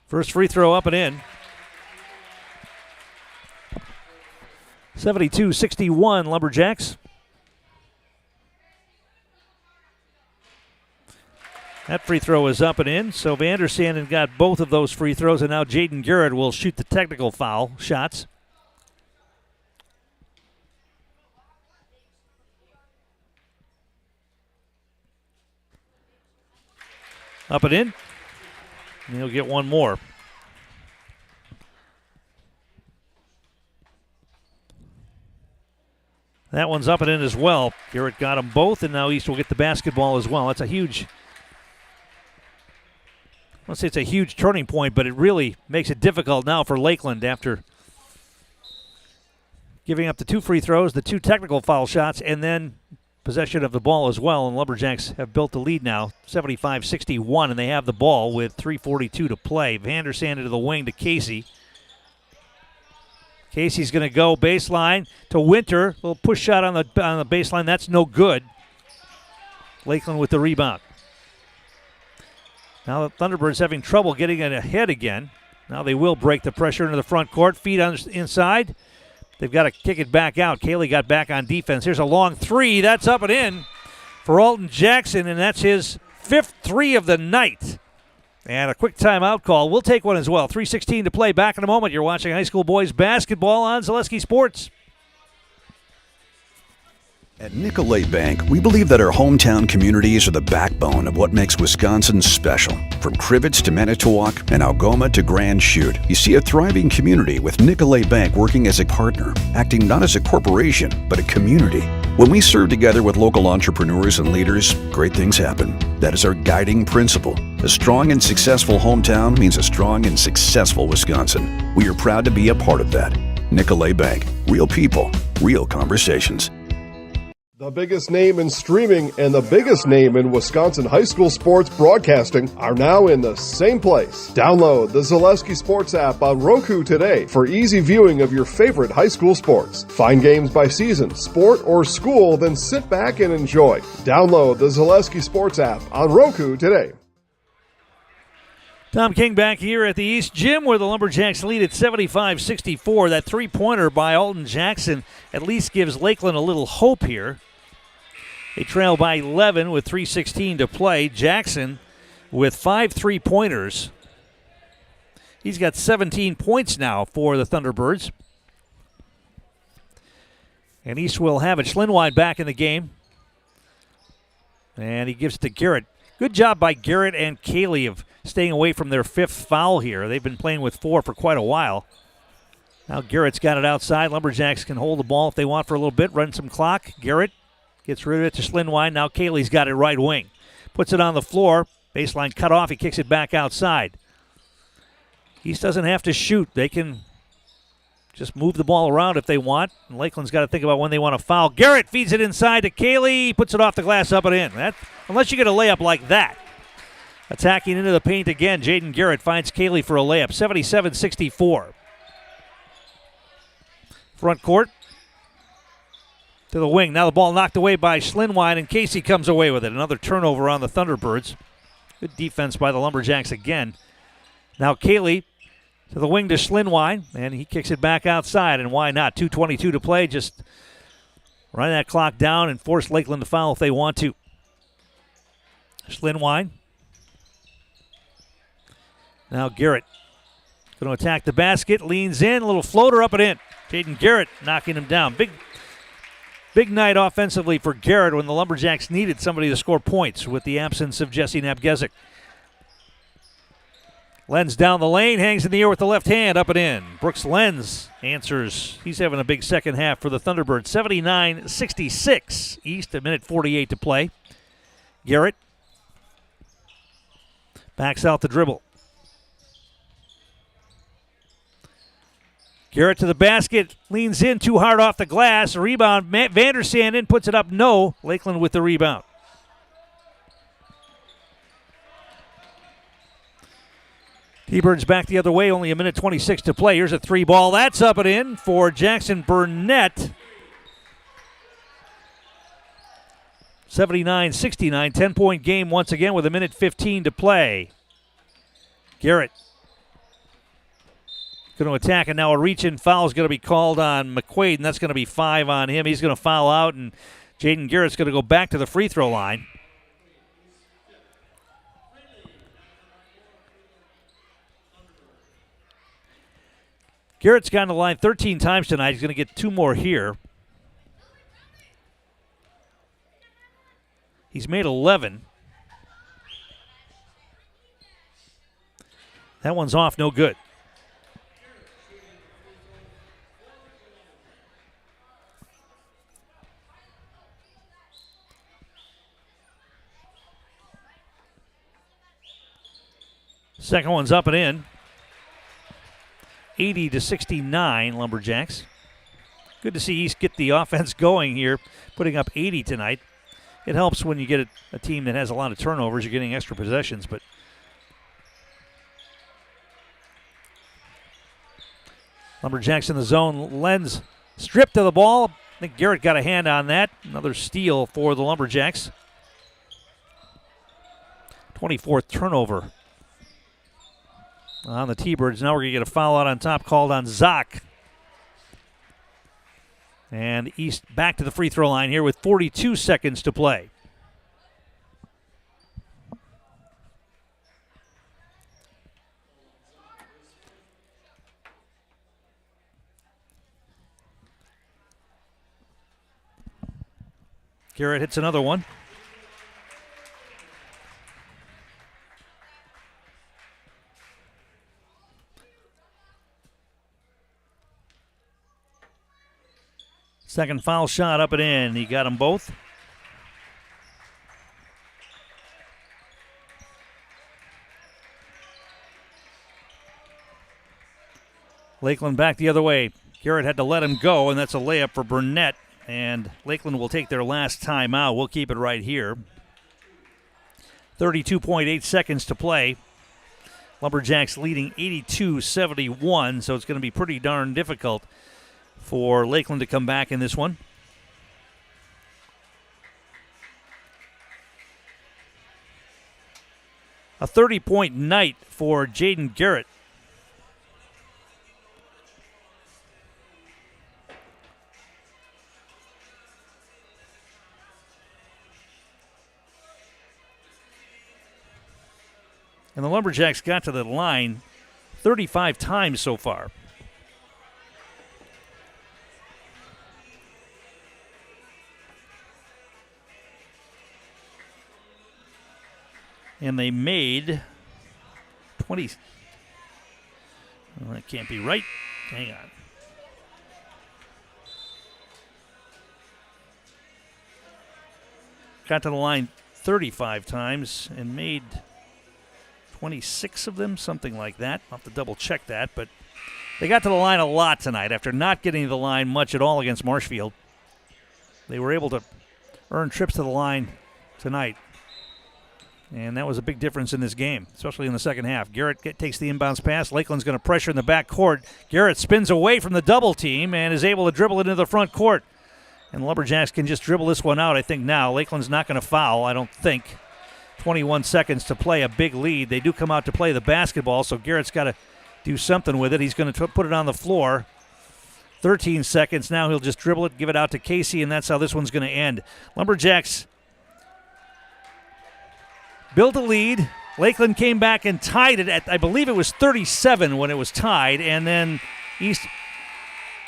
First free throw up and in. 72-61 Lumberjacks. That free throw is up and in, so Vander Sanden got both of those free throws, and now Jaden Garrett will shoot the technical foul shots. Up and in. And he'll get one more. That one's up and in as well. Garrett got them both, and now East will get the basketball as well. That's a huge, I won't say it's a huge turning point, but it really makes it difficult now for Lakeland after giving up the 2 free throws, the 2 technical foul shots, and then possession of the ball as well. And Lumberjacks have built the lead now, 75-61, and they have the ball with 3:42 to play. Vander Sanden to the wing to Casey. Casey's going to go baseline to Winter. A little push shot on the baseline. That's no good. Lakeland with the rebound. Now the Thunderbirds having trouble getting it ahead again. Now they will break the pressure into the front court. Feet on inside. They've got to kick it back out. Cayley got back on defense. Here's a long 3. That's up and in for Alton Jackson, and that's his 5th 3 of the night. And a quick timeout call. We'll take one as well. 3:16 to play. Back in a moment. You're watching high school boys basketball on Zaleski Sports. At Nicolay Bank, we believe that our hometown communities are the backbone of what makes Wisconsin special. From Crivets to Manitowoc and Algoma to Grand Chute, you see a thriving community with Nicolay Bank working as a partner, acting not as a corporation, but a community. When we serve together with local entrepreneurs and leaders, great things happen. That is our guiding principle. A strong and successful hometown means a strong and successful Wisconsin. We are proud to be a part of that. Nicolay Bank. Real people, real conversations. The biggest name in streaming and the biggest name in Wisconsin high school sports broadcasting are now in the same place. Download the Zaleski Sports app on Roku today for easy viewing of your favorite high school sports. Find games by season, sport, or school, then sit back and enjoy. Download the Zaleski Sports app on Roku today. Tom King back here at the East Gym where the Lumberjacks lead at 75-64. That 3-pointer by Alton Jackson at least gives Lakeland a little hope here. They trail by 11 with 3:16 to play. Jackson with 5 3-pointers. He's got 17 points now for the Thunderbirds. And East will have it. Schlinwine back in the game. And he gives it to Garrett. Good job by Garrett and Cayley of staying away from their 5th foul here. They've been playing with 4 for quite a while. Now Garrett's got it outside. Lumberjacks can hold the ball if they want for a little bit, run some clock. Garrett gets rid of it to Schlinwine. Now Cayley's got it right wing. puts it on the floor. Baseline cut off. He kicks it back outside. East doesn't have to shoot. They can just move the ball around if they want. And Lakeland's got to think about when they want to foul. Garrett feeds it inside to Cayley. Puts it off the glass, up and in. Unless you get a layup like that. Attacking into the paint again, Jaden Garrett finds Cayley for a layup. 77-64. Front court to the wing. Now the ball knocked away by Schlinwine, and Casey comes away with it. Another turnover on the Thunderbirds. Good defense by the Lumberjacks again. Now Cayley to the wing to Schlinwine, and he kicks it back outside, and why not? 2:22 to play. Just run that clock down and force Lakeland to foul if they want to. Schlinwine. Now Garrett going to attack the basket, leans in, a little floater up and in. Jaden Garrett knocking him down. Big night offensively for Garrett when the Lumberjacks needed somebody to score points with the absence of Jesse Nabgezik. Lenz down the lane, hangs in the air with the left hand, up and in. Brooks Lenz answers. He's having a big second half for the Thunderbirds. 79-66. East, a minute 48 to play. Garrett backs out the dribble. Garrett to the basket, leans in too hard off the glass. A rebound, Vandersand in, puts it up, no. Lakeland with the rebound. T-Birds back the other way, only a minute 26 to play. Here's a three ball. That's up and in for Jackson Burnett. 79-69, 10-point game once again with a minute 15 to play. Garrett going to attack, and now a reach-in foul is going to be called on McQuaid, and that's going to be 5 on him. He's going to foul out, and Jaden Garrett's going to go back to the free throw line. Garrett's gotten to the line 13 times tonight. He's going to get 2 more here. He's made 11. That one's off, no good. Second one's up and in. 80-69, Lumberjacks. Good to see East get the offense going here, putting up 80 tonight. It helps when you get a team that has a lot of turnovers. You're getting extra possessions, but Lumberjacks in the zone. Lenz stripped to the ball. I think Garrett got a hand on that. Another steal for the Lumberjacks. 24th turnover on the T-Birds. Now we're going to get a foul out on top called on Zock. And East back to the free throw line here with 42 seconds to play. Garrett hits another one. Second foul shot up and in. He got them both. Lakeland back the other way. Garrett had to let him go, and that's a layup for Burnett. And Lakeland will take their last timeout. We'll keep it right here. 32.8 seconds to play. Lumberjacks leading 82-71, so it's going to be pretty darn difficult for Lakeland to come back in this one. A 30-point night for Jaden Garrett. And the Lumberjacks got to the line 35 times so far. And they made 20. Well, that can't be right. Hang on. Got to the line 35 times and made 26 of them, something like that. I'll have to double check that, but they got to the line a lot tonight after not getting to the line much at all against Marshfield. They were able to earn trips to the line tonight, and that was a big difference in this game, especially in the second half. Garrett takes the inbounds pass. Lakeland's going to pressure in the back court. Garrett spins away from the double team and is able to dribble it into the front court. And Lumberjacks can just dribble this one out, I think, now. Lakeland's not going to foul, I don't think. 21 seconds to play, a big lead. They do come out to play the basketball, so Garrett's got to do something with it. He's going to put it on the floor. 13 seconds. Now he'll just dribble it, give it out to Casey, and that's how this one's going to end. Lumberjacks built a lead. Lakeland came back and tied it at, I believe it was 37 when it was tied, and then East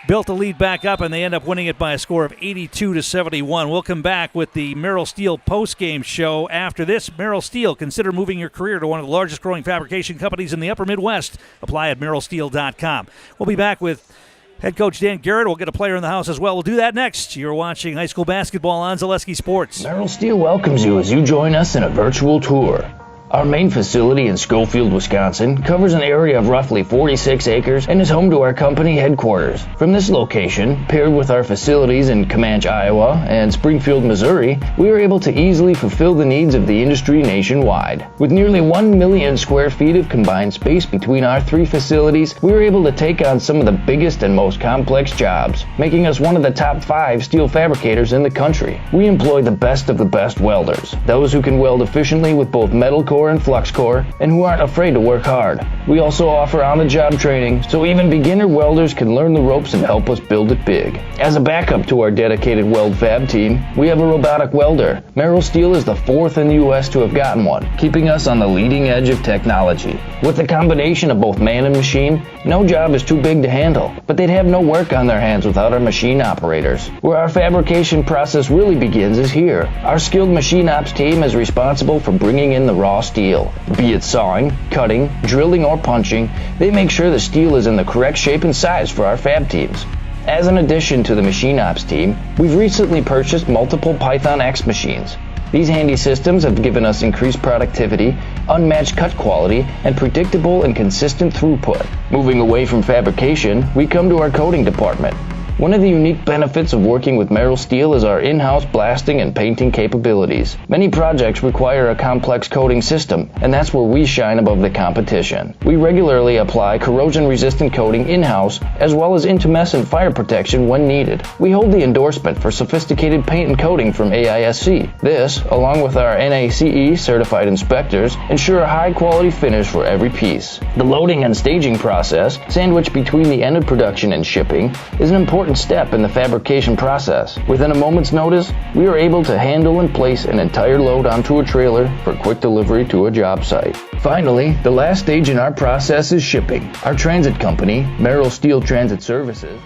built the lead back up, and they end up winning it by a score of 82-71. We'll come back with the Merrill Steel postgame show after this. Merrill Steel, consider moving your career to one of the largest growing fabrication companies in the upper Midwest. Apply at merrillsteel.com. We'll be back with head coach Dan Garrett. We'll get a player in the house as well. We'll do that next. You're watching high school basketball on Zaleski Sports. Merrill Steel welcomes you as you join us in a virtual tour. Our main facility in Schofield, Wisconsin covers an area of roughly 46 acres and is home to our company headquarters. From this location, paired with our facilities in Comanche, Iowa and Springfield, Missouri, we are able to easily fulfill the needs of the industry nationwide. With nearly 1 million square feet of combined space between our three facilities, we are able to take on some of the biggest and most complex jobs, making us one of the top 5 steel fabricators in the country. We employ the best of the best welders, those who can weld efficiently with both metal core and flux core, and who aren't afraid to work hard. We also offer on-the-job training, so even beginner welders can learn the ropes and help us build it big. As a backup to our dedicated weld fab team, we have a robotic welder. Merrill Steel is the 4th in the U.S. to have gotten one, keeping us on the leading edge of technology. With the combination of both man and machine, no job is too big to handle, but they'd have no work on their hands without our machine operators. Where our fabrication process really begins is here. Our skilled machine ops team is responsible for bringing in the raw steel. Be it sawing, cutting, drilling, or punching, they make sure the steel is in the correct shape and size for our fab teams. As an addition to the machine ops team, we've recently purchased multiple Python X machines. These handy systems have given us increased productivity, unmatched cut quality, and predictable and consistent throughput. Moving away from fabrication, we come to our coating department. One of the unique benefits of working with Merrill Steel is our in-house blasting and painting capabilities. Many projects require a complex coating system, and that's where we shine above the competition. We regularly apply corrosion-resistant coating in-house, as well as intumescent fire protection when needed. We hold the endorsement for sophisticated paint and coating from AISC. This, along with our NACE certified inspectors, ensure a high-quality finish for every piece. The loading and staging process, sandwiched between the end of production and shipping, is an important step in the fabrication process. Within a moment's notice, we are able to handle and place an entire load onto a trailer for quick delivery to a job site. Finally, the last stage in our process is shipping. Our transit company, Merrill Steel Transit Services.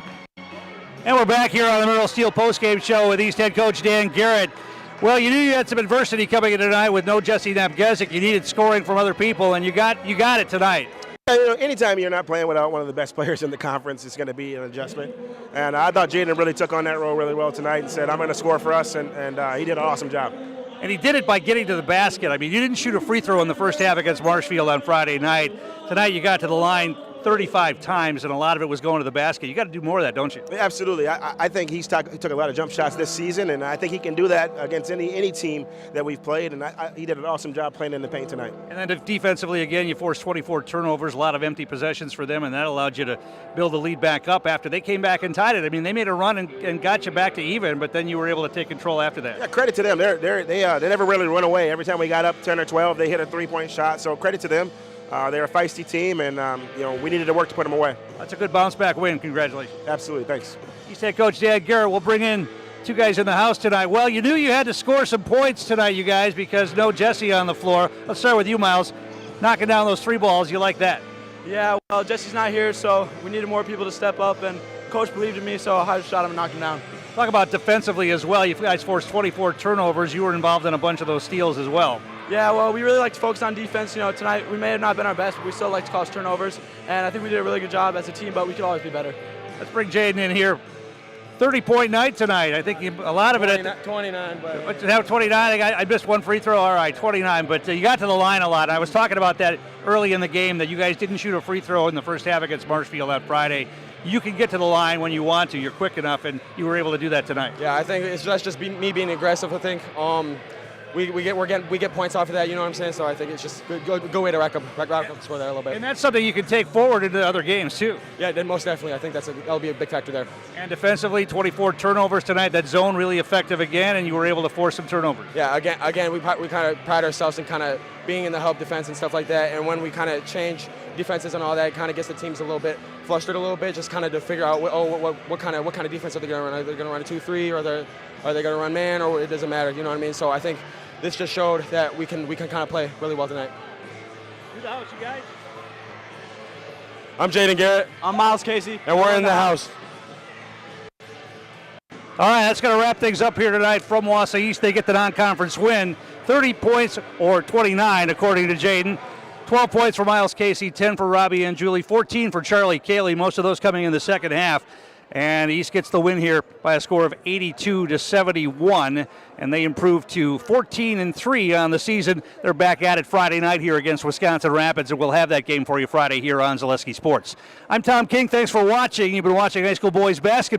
And we're back here on the Merrill Steel postgame show with East head coach Dan Garrett. Well, you knew you had some adversity coming in tonight with no Jesse Napgezik. You needed scoring from other people, and you got it tonight. Anytime you're not playing without one of the best players in the conference, it's going to be an adjustment. And I thought Jaden really took on that role really well tonight and said, I'm going to score for us, and he did an awesome job. And he did it by getting to the basket. I mean, you didn't shoot a free throw in the first half against Marshfield on Friday night. Tonight you got to the line 35 times, and a lot of it was going to the basket. You got to do more of that, don't you? Absolutely. I think he took a lot of jump shots this season, and I think he can do that against any team that we've played, and he did an awesome job playing in the paint tonight. And then defensively, again, you forced 24 turnovers, a lot of empty possessions for them, and that allowed you to build the lead back up after they came back and tied it. I mean, they made a run and got you back to even, but then you were able to take control after that. Yeah, credit to them. They never really run away. Every time we got up 10 or 12, they hit a three-point shot, so credit to them. They're a feisty team, and we needed to work to put them away. That's a good bounce-back win. Congratulations. Absolutely. Thanks. East head coach Dan Garrett will bring in two guys in the house tonight. Well, you knew you had to score some points tonight, you guys, because no Jesse on the floor. Let's start with you, Miles. Knocking down those 3 balls. You like that? Yeah, well, Jesse's not here, so we needed more people to step up, and coach believed in me, so I shot him and knocked him down. Talk about defensively as well. You guys forced 24 turnovers. You were involved in a bunch of those steals as well. Yeah, well, we really like to focus on defense. Tonight we may have not been our best, but we still like to cause turnovers. And I think we did a really good job as a team, but we could always be better. Let's bring Jaden in here. 30-point night tonight. I think a lot of it at 29, but now 29. I missed one free throw. All right, 29. But you got to the line a lot. I was talking about that early in the game, that you guys didn't shoot a free throw in the first half against Marshfield on Friday. You can get to the line when you want to. You're quick enough, and you were able to do that tonight. Yeah, I think that's just me being aggressive. I think we get points off of that. You know what I'm saying? So I think it's just a good way to rack up the score there a little bit. And that's something you can take forward into other games too. Yeah, then most definitely. I think that'll be a big factor there. And defensively, 24 turnovers tonight. That zone really effective again, and you were able to force some turnovers. Yeah, again, we kind of pride ourselves in kind of being in the help defense and stuff like that. And when we kind of change defenses and all that, it kind of gets the teams a little bit flustered a little bit, just kind of to figure out what kind of defense are they going to run? Are they going to run a 2-3, or are they going to run man, or it doesn't matter? You know what I mean? So I think this just showed that we can kind of play really well tonight. Who's the house, you guys? I'm Jaden Garrett. I'm Miles Casey. And we're in the house. All right, that's going to wrap things up here tonight from Wausau East. They get the non-conference win, 30 points or 29 according to Jaden. 12 points for Miles Casey, 10 for Robbie and Julie, 14 for Charlie Cayley, most of those coming in the second half. And East gets the win here by a score of 82-71, and they improve to 14-3 on the season. They're back at it Friday night here against Wisconsin Rapids, and we'll have that game for you Friday here on Zaleski Sports. I'm Tom King. Thanks for watching. You've been watching high school boys basketball.